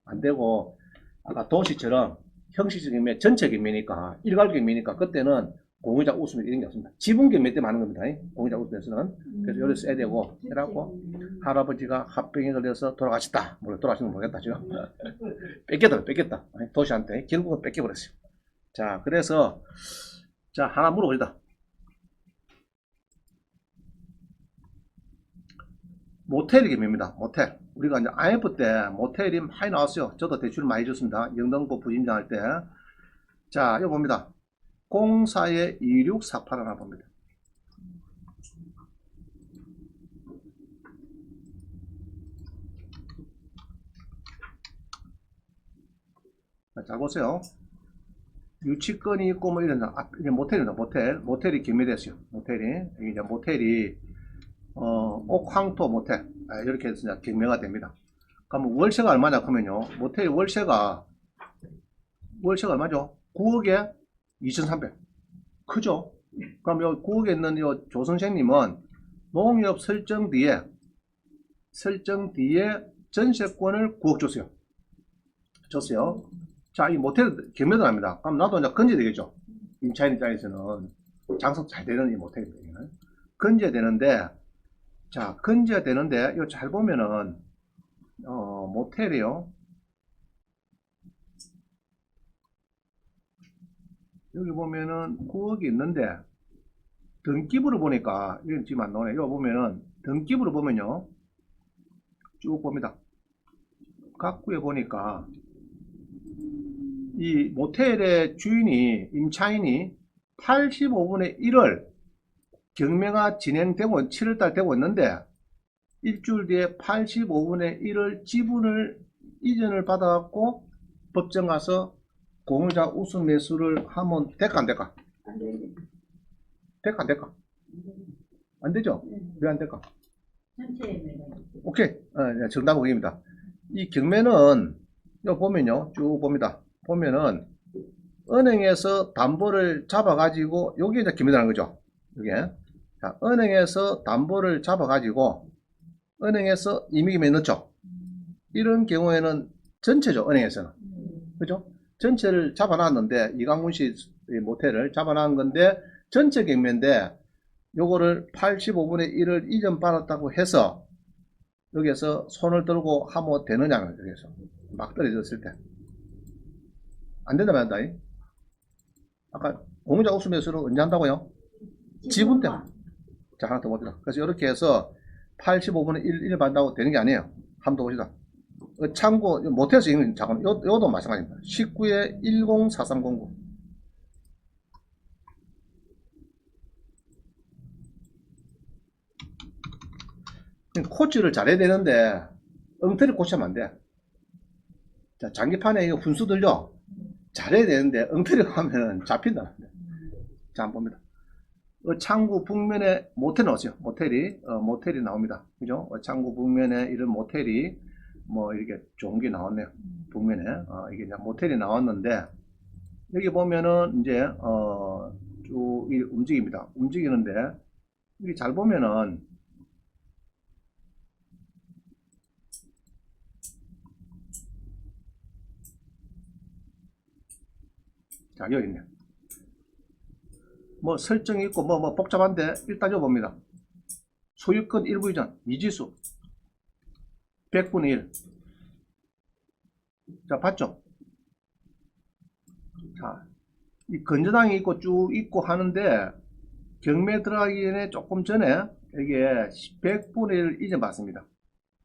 안 되고 아까 도시처럼 형식적인 경매, 전체 경매니까 일괄 경매니까 그때는 공유자 우수매 이런 게 없습니다. 지분 경매 때문에 하는 겁니다. 공유자 우수매에서는. 그래서 여기 써야 되고 해갖고 할아버지가 합병에 걸려서 돌아가셨다. 돌아가신 건 모르겠다 지금. 뺏겼다. 도시한테 결국은 뺏겨버렸어요. 자, 그래서 자 하나 물어보자. 모텔이 경매입니다. 모텔. 우리가 이제 IMF 때 모텔이 많이 나왔어요. 저도 대출 많이 줬습니다. 영등포 부임장 할 때. 자, 이거 봅니다. 04에 2648 하나 봅니다. 잘 보세요. 유치권이 있고 뭐 이런 이제 모텔입니다. 모텔이 경매됐어요. 모텔이 이제 모텔이 옥황토 모텔 이렇게 해서 이제 경매가 됩니다. 그러면 월세가 얼마냐 하면요. 모텔 월세가 얼마죠? 9억에 2,300. 크죠? 그럼 요 9억에 있는 요 조 선생님은 농협 설정 뒤에 전세권을 9억 줬어요. 자, 이 모텔 경매도 납니다. 그럼 나도 이제 건져야 되겠죠. 임차인 입장에서는 장사 잘 되는 이 모텔이거든요. 건져야 되는데, 자, 건져야 되는데, 이거 잘 보면은, 모텔이요. 여기 보면은 9억이 있는데, 등기부를 보니까, 이건 지금 안 나오네. 이거 보면은, 등기부를 보면요. 쭉 봅니다. 각구에 보니까, 이 모텔의 주인이 임차인이 85분의 1을 경매가 진행되고 7월달 되고 있는데 일주일 뒤에 85분의 1을 지분을 이전을 받아갖고 법정 가서 공유자 우수 매수를 하면 될까 안 될까? 될까 안 될까? 안 되죠? 왜 안 될까? 오케이. 정답 보기입니다. 이 경매는 여기 보면요. 쭉 봅니다. 보면은 은행에서 담보를 잡아가지고 여기 이제 경매라는 거죠. 이게 자, 은행에서 담보를 잡아가지고 은행에서 임의금에 넣죠. 이런 경우에는 전체죠, 은행에서는. 그죠? 전체를 잡아놨는데, 이강문 씨 모텔을 잡아놨은 건데, 전체 경매인데, 요거를 85분의 1을 이전 받았다고 해서, 여기에서 손을 들고 하면 되느냐는, 여기서. 막 떨어졌을 때. 안 된다 말한다. 아까 공유자 우수 매수를 언제 한다고요? 지분 때문에. 자, 하나 더 봅시다. 그래서 이렇게 해서 85분의 1 받는다고 되는 게 아니에요. 한번 더 봅시다. 참고, 못해서 이건 잠깐, 요도 마찬가지입니다. 19에 104309. 코치를 잘해야 되는데, 엉터리 코치하면 안 돼. 자, 장기판에 이거 분수 들려. 잘해야 되는데, 엉터리 하면 잡힌다. 자, 한번 봅니다. 창구 북면에 모텔 나오죠. 모텔이 나옵니다. 그죠? 창구 북면에 이런 모텔이, 뭐, 이렇게 좋은 게 나왔네요. 북면에. 이게 이제 모텔이 나왔는데, 여기 보면은, 이제, 쭉 움직입니다. 움직이는데, 여기 잘 보면은, 자, 여기 있네. 뭐 설정이 있고 뭐 복잡한데 일단 요 봅니다. 소유권 일부 이전 미지수 100분의 1. 자, 봤죠? 자, 이 건전항이 있고 쭉 있고 하는데 경매 들어가기 전에 조금 전에 이게 100분의 1 이전 받습니다.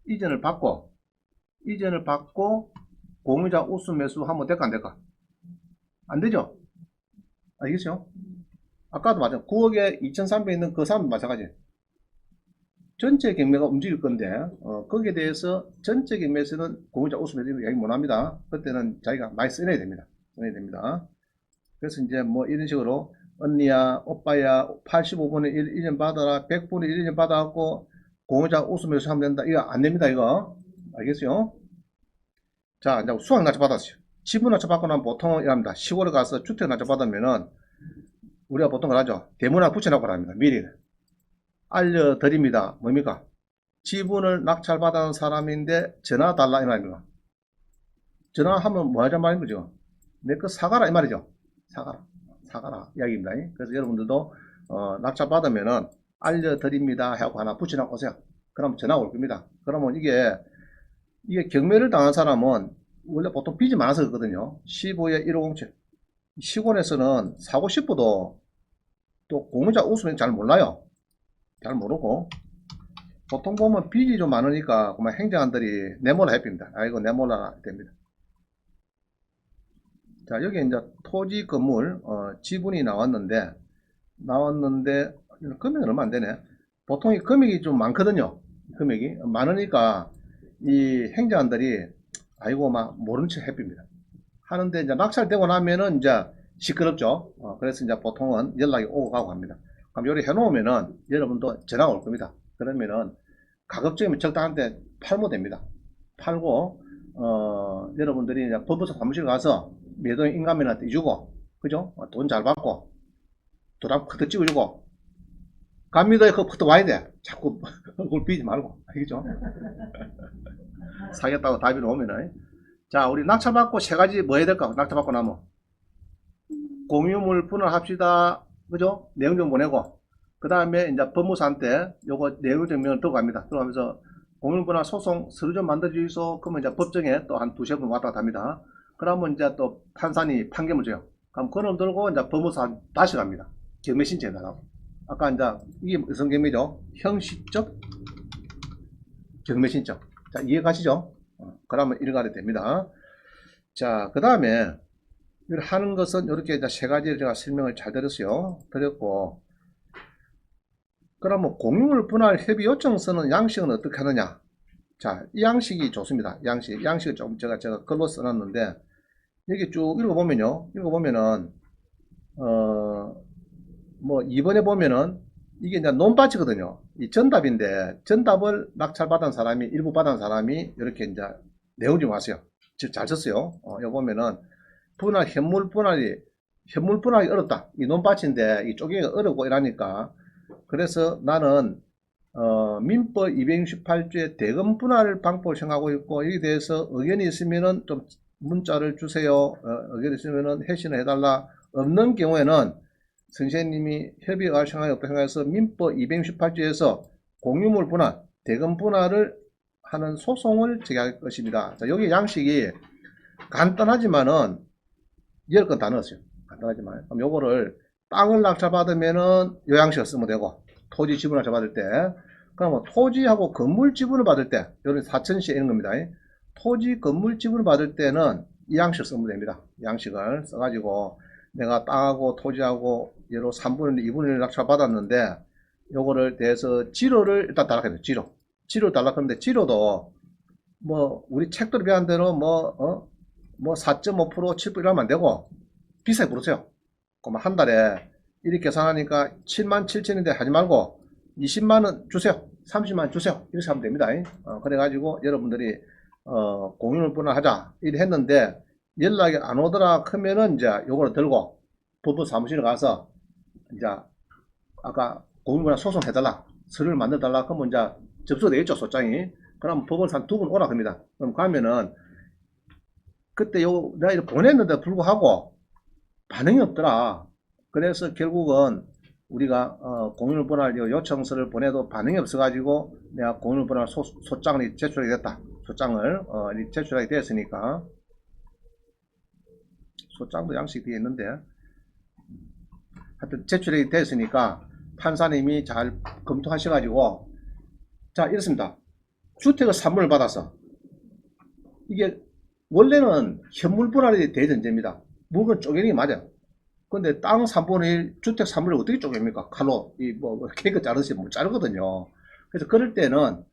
이전을 받고 공유자 우수 매수 하면 될까 안 될까? 안 되죠? 알겠어요? 아까도 맞아. 9억에 2,300 있는 그 사람 마찬가지. 전체 경매가 움직일 건데 거기에 대해서 전체 경매에서는 공유자 우수 매수 이야기 못합니다. 그때는 자기가 많이 써내야 됩니다. 그래서 이제 뭐 이런 식으로 언니야 오빠야 85분의 1 이전 받아라 100분의 1 이전 받아갖고 공유자 우수 매수 하면 된다. 이거 안 됩니다. 이거 알겠어요? 자, 이제 수학 낙찰 받았어요. 지분 낙찰 받고 나면 보통 이랍니다. 시골에 가서 주택 낙찰 받으면은 우리가 보통 그러죠. 대문학 붙여놓고 합니다. 미리 알려드립니다. 뭡니까? 지분을 낙찰받은 사람인데 전화 달라 이 말입니다. 전화하면 뭐 하자 말인 거죠. 내 거 사가라 이 말이죠. 사가라 이야기입니다. 그래서 여러분들도 낙찰받으면은 알려드립니다 하고 하나 붙여놓고 오세요. 그럼 전화 올 겁니다. 그러면 이게 경매를 당한 사람은 원래 보통 빚이 많아서 그렇거든요. 15에 1507 시골에서는 사고 싶어도 또 공유자 우수는 잘 몰라요. 잘 모르고 보통 보면 빚이 좀 많으니까 그만 행정관들이 내몰라 해줍니다. 아이고 내몰라 됩니다. 자, 여기 이제 토지 건물 지분이 나왔는데 금액은 얼마 안 되네. 보통 이 금액이 좀 많거든요. 금액이 많으니까 이 행정관들이 아이고 막 모른 척 해줍니다. 하는데 이제 낙찰되고 나면은 이제 시끄럽죠. 그래서 이제 보통은 연락이 오고 가고 합니다. 그럼 요리 해놓으면은 여러분도 전화가 올 겁니다. 그러면은 가급적이면 적당한데 팔면 됩니다. 팔고 여러분들이 이제 법무사 사무실 가서 매도인 인감인한테 주고 그죠? 돈 잘 받고 도장 크게 찍어주고 갑니다. 그부터 와야 돼. 자꾸 얼굴 비지 말고 알겠죠? 사겠다고 답이 오면은 자, 우리 낙찰받고 세 가지 뭐 해야 될까? 낙찰받고 나면 공유물 분할합시다. 그죠? 내용 좀 보내고 그 다음에 이제 법무사한테 요거 내용 증명을 들어갑니다. 들어가면서 공유물 분할 소송 서류 좀 만들어주이소. 그러면 이제 법정에 또 한 두세 번 왔다 갔다 합니다. 그러면 이제 또 판사니 판결문 줘요. 그럼 그놈 들고 이제 법무사 다시 갑니다. 경매 신청해 달라고. 아까 이제 이게 무슨 경매죠? 형식적 경매 신청. 자, 이해 가시죠? 그러면 일괄이 됩니다. 자, 그 다음에 하는 것은 이렇게 이제 세 가지를 제가 설명을 잘 드렸고, 그러면 공유물 분할 협의 요청 쓰는 양식은 어떻게 하느냐? 자, 이 양식이 좋습니다. 양식을 좀 제가 글로 써놨는데, 여기 쭉 읽어보면은, 뭐, 2번에 보면은, 이게 이제 논밭이거든요. 이 전답인데, 전답을 낙찰받은 사람이, 일부 받은 사람이, 이렇게 이제 내용 좀 하세요. 잘 썼어요. 여기 보면은, 현물 분할이 어렵다. 이 논밭인데, 이 쪼개기가 어렵고 이러니까, 그래서 나는, 민법 268조의 대금 분할 방법을 생각하고 있고, 여기에 대해서 의견이 있으면은 좀 문자를 주세요. 의견이 있으면은 회신을 해달라. 없는 경우에는 선생님이 협의할 생각이 없다 생각해서 민법 268조에서 공유물 분할, 대금 분할을 하는 소송을 제기할 것입니다. 자, 여기 양식이 간단하지만은 10건 다 넣었어요. 간단하지만. 그럼 요거를 땅을 낙찰받으면은 요 양식을 쓰면 되고, 토지 지분을 낙찰받을 때, 그럼 토지하고 건물 지분을 받을 때, 요런 4천시에 있는 겁니다. 토지 건물 지분을 받을 때는 이 양식을 쓰면 됩니다. 양식을 써가지고 내가 땅하고 토지하고 예로 3분의 1, 2분의 1 낙찰받았는데 요거를 대해서 지로를 일단 달라고 해요. 지로 달라고 하는데 지로도 뭐 우리 책들을 배운 대로 뭐 4.5% 7% 이러면 안 되고 비싸게 부르세요. 그럼 한 달에 이렇게 계산하니까 77,000인데 하지 말고 20만원 주세요. 30만원 주세요. 이렇게 하면 됩니다. 그래가지고 여러분들이 공유를 분할하자 이래 했는데 연락이 안 오더라 하면은 이제 요거를 들고 법원 사무실에 가서 이제 아까 공유분할 소송해달라 서류를 만들어달라 그러면 이제 접수되겠죠 소장이. 그럼 법원사 2분 오라 합니다. 그럼 가면은 그때 내가 이렇게 보냈는데 불구하고 반응이 없더라. 그래서 결국은 우리가 공유를 분할 요청서를 보내도 반응이 없어가지고 내가 공유를 분할 소장을 제출하게 됐다. 소장을 제출하게 되었으니까 소장도 양식이 되어 있는데 하여튼 제출이 됐으니까 판사님이 잘 검토하셔가지고 자 이렇습니다. 주택을 선물을 받아서 이게 원래는 현물 분할이 대전제입니다. 물건 쪼개는 게 맞아요. 근데 땅 3분의 1 주택 3분의 1 어떻게 쪼갭니까? 칼로 케이크 자르듯이 못 자르거든요. 그래서 그럴 때는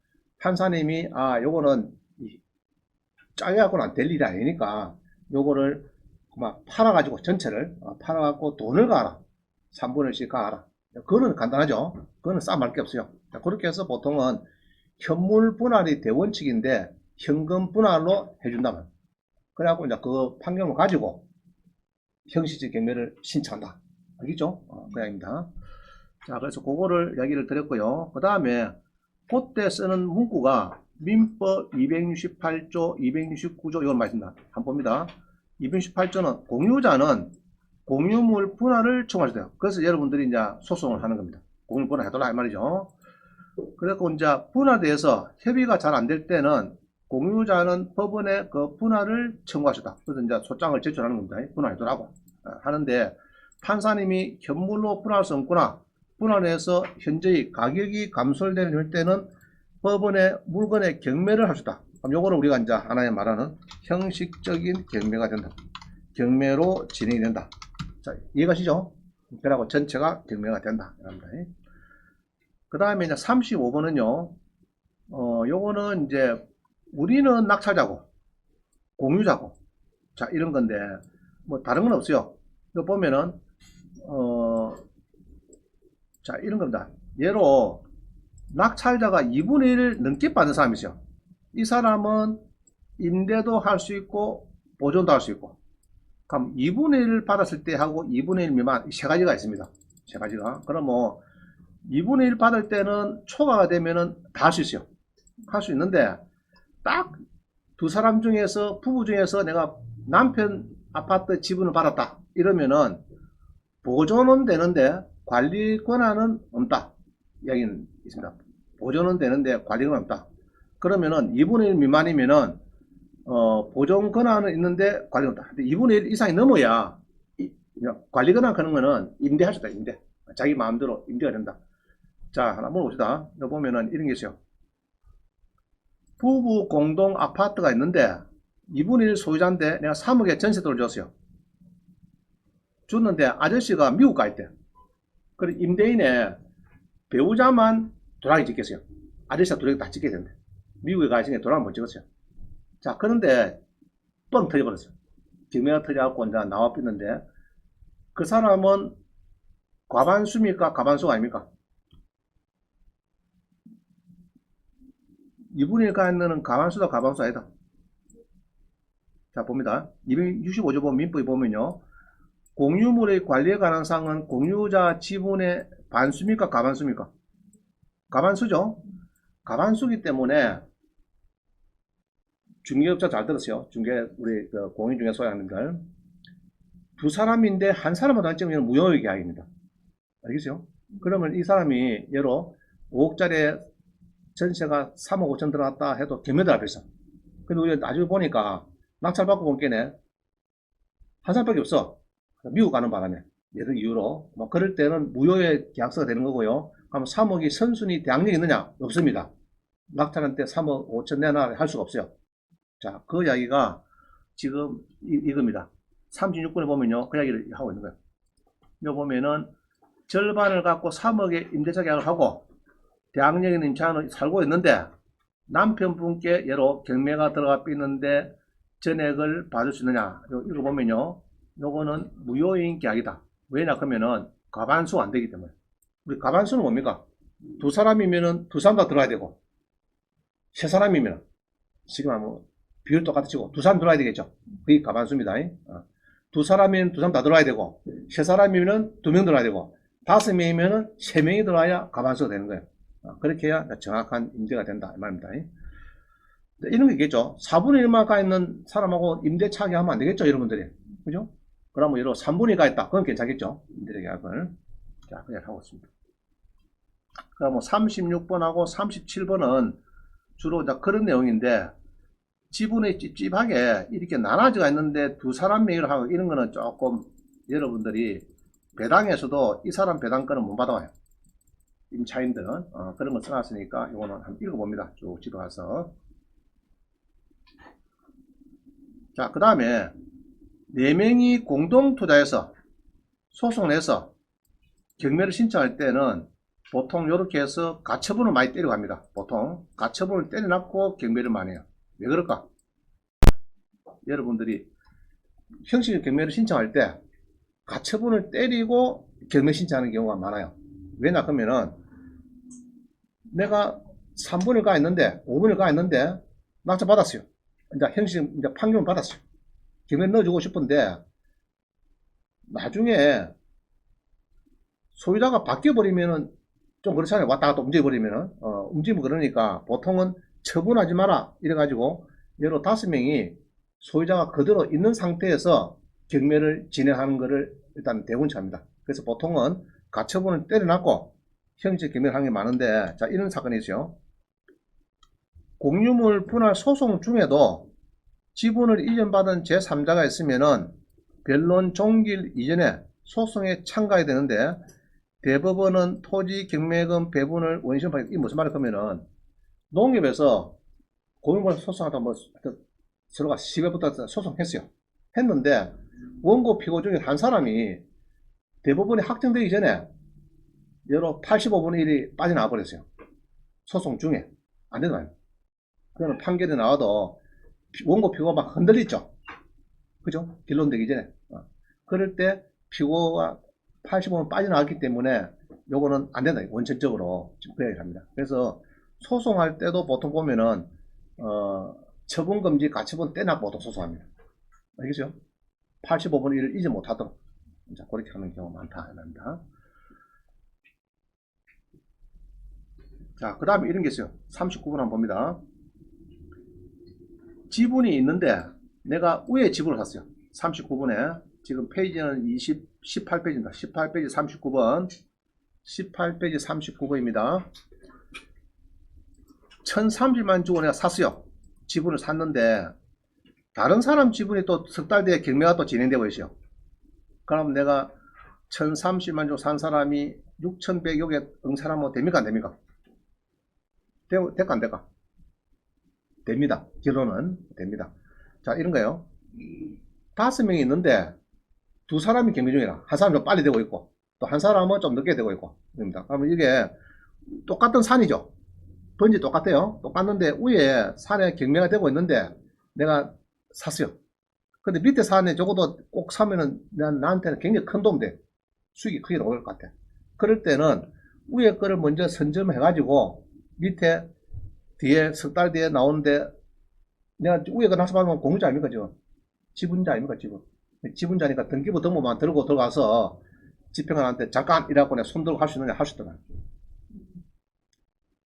판사님이 요거는 짜여갖고는 안 될 일이 아니니까 요거를 막 팔아가지고 전체를 팔아갖고 돈을 가라. 3분의 1씩 가라. 그거는 간단하죠. 그거는 싸움할 게 없어요. 그렇게 해서 보통은 현물 분할이 대원칙인데 현금 분할로 해준다면 그래갖고 이제 그 판결을 가지고 형식적 경매를 신청한다. 알겠죠? 그 이야기입니다. 자, 그래서 그거를 이야기를 드렸고요. 그 다음에 그때 쓰는 문구가 민법 268조, 269조 이걸 말씀입니다. 한번 봅니다. 268조는 공유자는 공유물 분할을 청구할 수 돼요. 그래서 여러분들이 이제 소송을 하는 겁니다. 공유물 분할 해달라 이 말이죠. 그래서 이제 분할에 대해서 협의가 잘 안 될 때는 공유자는 법원에 그 분할을 청구하셨다. 그래서 이제 소장을 제출하는 겁니다. 분할해달라고 하는데 판사님이 현물로 분할할 수 없구나. 분할해서 현재의 가격이 감소되는 때는 법원에 물건의 경매를 할 수 있다. 그럼 요거를 우리가 이제 하나의 말하는 형식적인 경매가 된다. 경매로 진행이 된다. 자, 이해가시죠? 그러고 전체가 경매가 된다. 그 다음에 이제 35번은요, 요거는 이제 우리는 낙찰자고, 공유자고, 자, 이런 건데, 뭐 다른 건 없어요. 이거 보면은, 자, 이런 겁니다. 예로, 낙찰자가 2분의 1을 넘게 받는 사람이 있어요. 이 사람은 임대도 할 수 있고, 보존도 할 수 있고, 그럼 2분의 1을 받았을 때 하고 2분의 1 미만 세 가지가 있습니다. 세 가지가. 그럼 뭐 2분의 1 받을 때는 초과가 되면은 다 할 수 있어요. 할 수 있는데 딱 두 사람 중에서 부부 중에서 내가 남편 아파트 지분을 받았다 이러면은 보존은 되는데 관리 권한은 없다. 이야기는 있습니다. 보존은 되는데 관리 권한은 없다. 그러면은 2분의 1 미만이면은 보존 권한은 있는데 관리가 없다. 2분의 1 이상이 넘어야 관리 권한 그런 거는 임대할 수 있다. 임대. 자기 마음대로 임대가 된다. 자, 하나 물어봅시다. 여기 보면은 이런 게 있어요. 부부 공동 아파트가 있는데 2분의 1 소유자인데 내가 3억에 전세도를 줬어요. 줬는데 아저씨가 미국 가 있대. 그래 임대인에 배우자만 도락이 찍겠어요. 아저씨가 도락이 다 찍게 된대. 미국에 가 있으니까 도락을 못 찍었어요. 자, 그런데 뻥 터져버렸어요. 경매가 터져갖고 이제 나와버렸는데 그 사람은 과반수입니까? 가반수가 아닙니까? 2분의 1 가있는 가반수다 가반수 아니다. 자 봅니다. 265조 보면 민법에 보면요. 공유물의 관리에 관한 사항은 공유자 지분의 반수입니까? 가반수입니까? 가반수죠. 가반수기 때문에 중개업자 잘 들었어요. 우리 그 공인중개 소장님들. 두 사람인데 한 사람만 단점은 무효의 계약입니다. 알겠어요? 그러면 이 사람이 예로 5억짜리 전세가 3억 5천 들어갔다 해도 경매들 앞에서. 근데 우리가 나중에 보니까 낙찰받고 본 게네 한 사람밖에 없어. 미국 가는 바람에 여러 이유로 뭐 그럴 때는 무효의 계약서가 되는 거고요. 그럼 3억이 선순위 대항력이 있느냐? 없습니다. 낙찰한 때 3억 5천 내놔 할 수가 없어요. 자, 그 이야기가 지금 이겁니다. 36번에 보면요, 그 이야기를 하고 있는 거예요. 여기 보면은 절반을 갖고 3억에 임대차 계약을 하고 대항력 있는 임차인은 살고 있는데 남편분께 예로 경매가 들어가 있는데 전액을 받을 수 있느냐? 이거 보면요, 요거는 무효인 계약이다. 왜냐 그러면은 과반수가 안 되기 때문에. 우리 과반수는 뭡니까? 두 사람이면은 두 사람 다 들어야 되고, 세 사람이면 지금 뭐 비율 똑같이 두 사람 들어야 되겠죠. 그게 과반수입니다. 두 사람이면 두 사람 다 들어야 되고, 세 사람이면 두 명 들어야 되고, 5명이면은 3명이 들어야 과반수가 되는 거예요. 그렇게 해야 정확한 임대가 된다 이 말입니다. 이런 게 있겠죠. 4분의 1만 가 있는 사람하고 임대 차기하면 안 되겠죠, 여러분들이. 그죠? 그러면 예로 3분의 1가 있다. 그건 괜찮겠죠. 임대 계약을. 자, 그냥 하고 있습니다. 그럼 36번하고 37번은 주로 이제 그런 내용인데, 지분이 찝찝하게 이렇게 나눠져 있는데 두 사람 매입을 하고 이런 거는 조금 여러분들이 배당에서도 이 사람 배당권은 못 받아와요. 임차인들은. 그런 거 써놨으니까 이거는 한번 읽어봅니다. 쭉 집에 가서. 자, 그 다음에 4명이 공동 투자해서 소송을 해서 경매를 신청할 때는 보통 이렇게 해서 가처분을 많이 때려갑니다. 보통 가처분을 때려놨고 경매를 많이 해요. 왜 그럴까? 여러분들이 형식 경매를 신청할 때 가처분을 때리고 경매 신청하는 경우가 많아요. 왜냐 그러면은 내가 3분을 가 있는데 5분을 가 있는데 낙찰 받았어요. 이제 형식 이제 판결을 받았어요. 경매 넣어주고 싶은데 나중에 소유자가 바뀌어버리면은 좀 그렇잖아요. 왔다 갔다 움직여버리면은 움직이면 그러니까 보통은 처분하지 마라 이래가지고 여러 5명이 소유자가 그대로 있는 상태에서 경매를 진행하는 것을 일단 대군처합니다. 그래서 보통은 가처분을 때려놨고 형식 경매를 하는 게 많은데, 자, 이런 사건이 있어요. 공유물 분할 소송 중에도 지분을 이전받은 제3자가 있으면은 변론 종길 이전에 소송에 참가해야 되는데, 대법원은 토지 경매금 배분을 원심 받기. 이 무슨 말을 하면은 농협에서 공유물 소송하다 뭐 서로가 10회부터 소송했어요. 했는데 원고 피고 중에 한 사람이 대법원이 확정되기 전에 여러 85분의 1이 빠져나와 버렸어요. 소송 중에. 안 되는 거예요. 그거는 판결이 나와도 원고 피고가 막 흔들리죠. 그죠? 결론되기 전에. 그럴 때 피고가 85분 빠져나왔기 때문에 요거는 안 된다. 원칙적으로 그 이야기를 합니다. 그래서 소송할 때도 보통 보면은 처분금지 가처분 때나 보통 소송합니다. 알겠죠? 85분의 1을 이제 못하도록 그렇게 하는 경우가 많다. 자, 그 다음에 이런 게 있어요. 39번 한번 봅니다. 지분이 있는데 내가 위에 지분을 샀어요. 39번에 지금 페이지는 18페이지입니다. 18페이지 39번 18페이지 39번입니다. 1030만 주고 내가 샀어요. 지분을 샀는데 다른 사람 지분이 또 석 달 뒤에 경매가 또 진행되고 있어요. 그럼 내가 1030만 주고 산 사람이 6100억에 응찰하면 됩니까 안 됩니까? 될까 안 될까? 됩니다. 결론은 됩니다. 자, 이런 거예요. 5명이 있는데 두 사람이 경매 중이라 한 사람은 좀 빨리 되고 있고 또 한 사람은 좀 늦게 되고 있고 입니다. 그러면 이게 똑같은 산이죠. 번지 똑같아요. 똑같는데 위에 산에 경매가 되고 있는데 내가 샀어요. 근데 밑에 산에 적어도 꼭 사면은 나한테는 굉장히 큰 도움 돼. 수익이 크게 나올 것 같아. 그럴 때는 위에 거를 먼저 선점해 가지고 밑에 뒤에 석 달 뒤에 나오는데 내가 위에 거 낙찰받으면 공유자 아닙니까 지금? 지분자 아닙니까 지금? 지분자니까 등기부 등본만 들고 들어가서 집행관한테 잠깐 이래갖고 내가 손 들고 할 수 있느냐 할 수 있더라.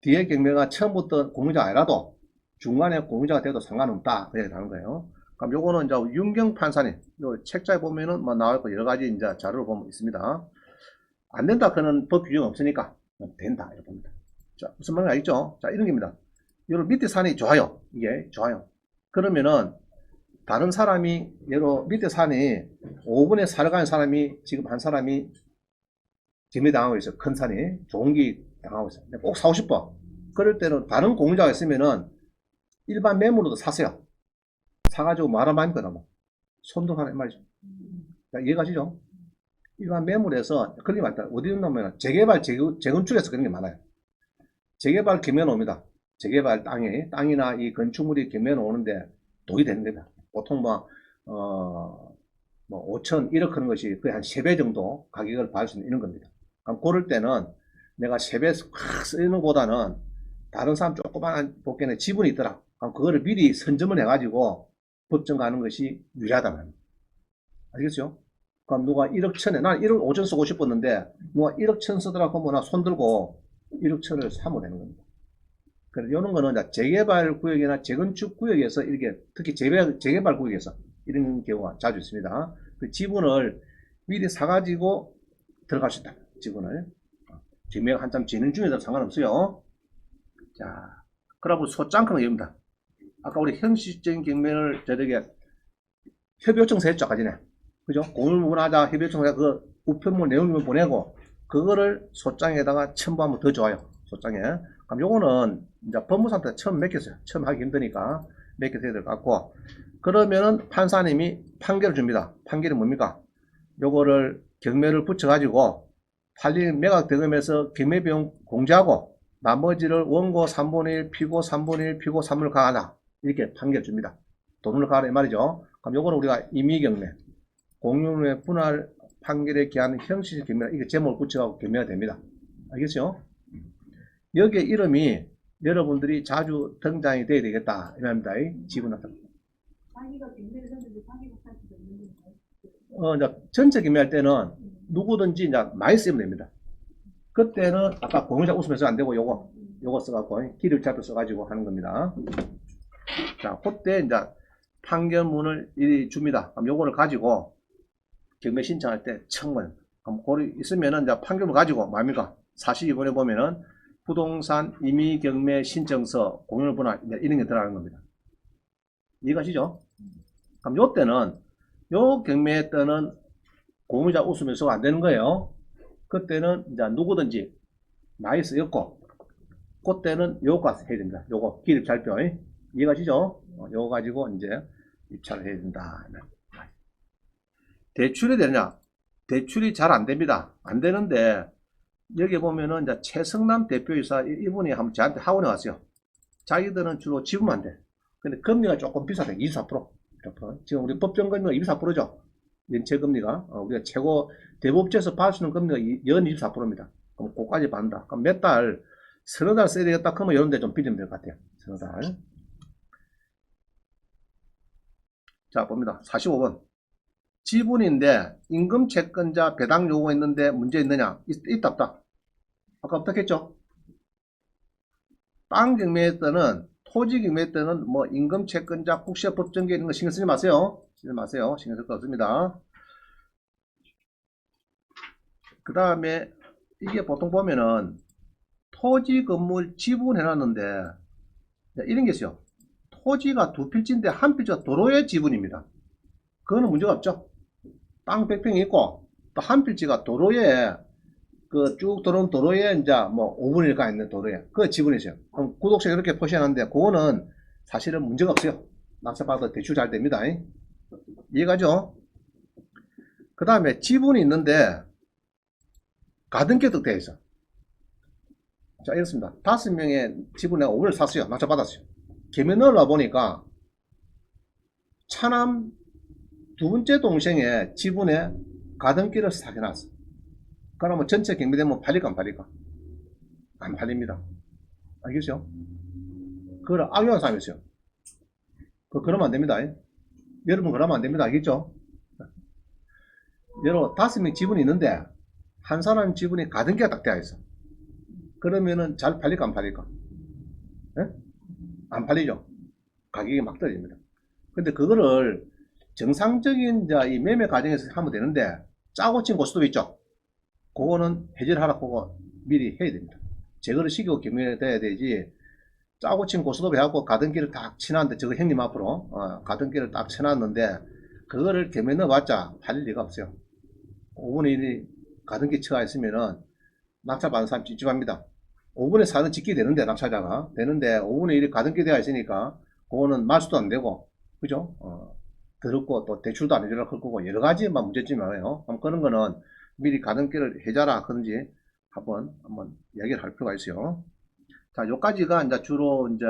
뒤에 경매가 처음부터 공유자가 아니라도 중간에 공유자가 돼도 상관없다. 그렇게 하는 거예요. 그럼 요거는 이제 윤경 판사님, 요 책자에 보면은 뭐 나와 있고 여러 가지 이제 자료를 보면 있습니다. 안 된다. 그는 법 규정 없으니까 된다. 이렇게 봅니다. 자, 무슨 말인지 알겠죠? 자, 이런 겁니다. 요 밑에 산이 좋아요. 이게 좋아요. 그러면은 다른 사람이 예로 밑에 산이 5분에 살아가는 사람이 지금 한 사람이 경매 당하고 있어요. 큰 산이 좋은 게 당하고 있어요. 꼭 사고 싶어. 그럴 때는 다른 공유자가 있으면은 일반 매물로도 사세요. 사가지고 말아마니까 뭐 손도 하나 말이죠. 자, 이해가시죠? 일반 매물에서 그런 게 많다. 어디 있냐면 재개발, 재건축에서 그런 게 많아요. 재개발 경매는 옵니다. 재개발 땅이나 이 건축물이 경매는 오는데 돈이 되는 겁니다. 보통 뭐 5천, 1억 하는 것이 거의 한 3배 정도 가격을 받을 수 있는 이런 겁니다. 그럼 그럴 때는 내가 3배 확 쓰는 것보다는 다른 사람 조그만한 복견에 지분이 있더라. 그럼 그거를 미리 선점을 해가지고 법정 가는 것이 유리하다 말입니다. 알겠죠? 그럼 누가 1억 천에, 난 1억 5천 쓰고 싶었는데, 누가 1억 천 쓰더라고 하면 나 손들고 1억 천을 사면 되는 겁니다. 그래서 이런 거는 재개발 구역이나 재건축 구역에서 이렇게, 특히 재개발 구역에서 이런 경우가 자주 있습니다. 그 지분을 미리 사가지고 들어갈 수 있다. 지분을. 경매가 한참 진행 중에도 상관없어요. 자, 그러고 소장권은 이겁니다. 아까 우리 형식적인 경매를 저에게 협의요청서 했죠, 아까 전에. 그죠? 공유문하자 협의요청서 그 우편물 내용을 보내고 그거를 소장에다가 첨부하면 더 좋아요. 소장에. 그럼 요거는 이제 법무사한테 처음 맡겼어요. 처음 하기 힘드니까 맡겨서 해야 될 것 같고. 그러면은 판사님이 판결을 줍니다. 판결이 뭡니까? 요거를 경매를 붙여가지고 판례 매각 대금에서 경매 비용 공제하고 나머지를 원고 3분의 1, 피고 3분의 1, 피고 3분을 가하라. 이렇게 판결 줍니다. 돈을 가하라 이 말이죠. 그럼 요거는 우리가 임의경매, 공유의 분할 판결에 기한 형식적 경매, 이게 제목을 붙여가지고 경매가 됩니다. 알겠죠? 여기에 이름이 여러분들이 자주 등장이 돼야 되겠다. 이 말입니다. 지분 나타. 자기가 경매를 했는데 자기가 살 수도 있는 건가요? 이제 전체 경매할 때는 누구든지 이제 많이 쓰면 됩니다. 그때는 아까 공유자 웃으면서 안 되고 요거 써갖고 기록자표 써가지고 하는 겁니다. 자, 그때 이제 판결문을 이리 줍니다. 그럼 요거를 가지고 경매 신청할 때 청문. 그럼 그거 있으면은 이제 판결문 가지고 뭡니까? 42번에 보면은 부동산 임의 경매 신청서 공유를 분할 이런 게 들어가는 겁니다. 이해가시죠? 그럼 요 때는 요 경매에 때는 공유자 웃으면서 안 되는 거예요. 그때는 이제 누구든지 많이 쓰였고 그때는 요거 해야 됩니다. 요거 기립잘표 이해가시죠? 요거 가지고 이제 입찰을 해야 된다. 대출이 되느냐? 대출이 잘 안 됩니다. 안 되는데 여기 보면은 이제 최성남 대표이사 이분이 한번 저한테 학원에 왔어요. 자기들은 주로 지분만 돼. 근데 금리가 조금 비싸다. 24%. 지금 우리 법정 금리가 24%죠. 연체 금리가 우리가 최고 대법제에서 받을 수 있는 금리가 연 24%입니다. 그럼 그거까지 받는다. 그럼 몇 달, 서너 달 써야 되겠다. 그러면 이런 데 좀 빌리면 될 것 같아요. 서너 달. 자, 봅니다. 45번. 지분인데 임금 채권자 배당 요구가 있는데 문제 있느냐? 있다 없다? 아까 없다 했죠? 땅 경매에 때는 토지 경매에 때는 뭐 임금 채권자 국세 법정계 이런 거 신경 쓰지 마세요. 신경 마세요. 신경 쓸 거 없습니다. 그 다음에 이게 보통 보면은 토지 건물 지분 해놨는데 이런 게 있어요. 토지가 두 필지인데 한 필지가 도로의 지분입니다. 그거는 문제가 없죠. 땅 100평이 있고 또 한 필지가 도로에 그 쭉 들어온 도로에 이제 뭐 5분의 1가 있는 도로에 그 지분이죠. 그럼 구독자 이렇게 표시하는데 그거는 사실은 문제가 없어요. 낙찰받아도 대출 잘 됩니다. 이해가죠? 그 다음에 지분이 있는데 가등기도 되어 있어. 자, 이렇습니다. 5명의 지분에 5분을 샀어요. 낙찰받았어요. 김에 넣으려 보니까 차남 두 번째 동생의 지분에 가등기를 사겨놨어. 그러면 전체 경매되면 팔릴까 안 팔릴까? 안 팔립니다. 알겠죠? 그걸 악용한 사람이 있어요. 그러면 안 됩니다. 여러분 그러면 안 됩니다. 알겠죠? 여러분 5명 지분이 있는데 한 사람 지분이 가등기가 딱 되어 있어. 그러면은 잘 팔릴까 안 팔릴까? 예? 안 팔리죠. 가격이 막 떨어집니다. 근데 그거를 정상적인 이제 이 매매 과정에서 하면 되는데 짜고 친 고스톱 있죠. 그거는 해지를 하라 보고 미리 해야 됩니다. 제거를 시키고 경매돼야 되지. 짜고 친 고스톱 해갖고 가등기를 딱 치놨는데 저거 형님 앞으로 가등기를 딱 쳐놨는데 그거를 경매 넣어봤자 팔릴 리가 없어요. 5분의 1이 가등기 쳐가 있으면은 낙찰 받는 사람 찝찝합니다. 5분의 4는 짓게 되는데 낙찰자가 되는데 5분의 1이 가등기 되어 있으니까 그거는 말수도 안 되고 그죠? 더럽고 또 대출도 안 해주려고 할 거고 여러 가지 문제점이 많아요. 그런 거는 미리 가등기를 해자라 하든지 한번 이야기를 할 필요가 있어요. 자, 요까지가 이제 주로 이제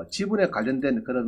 지분에 관련된 그런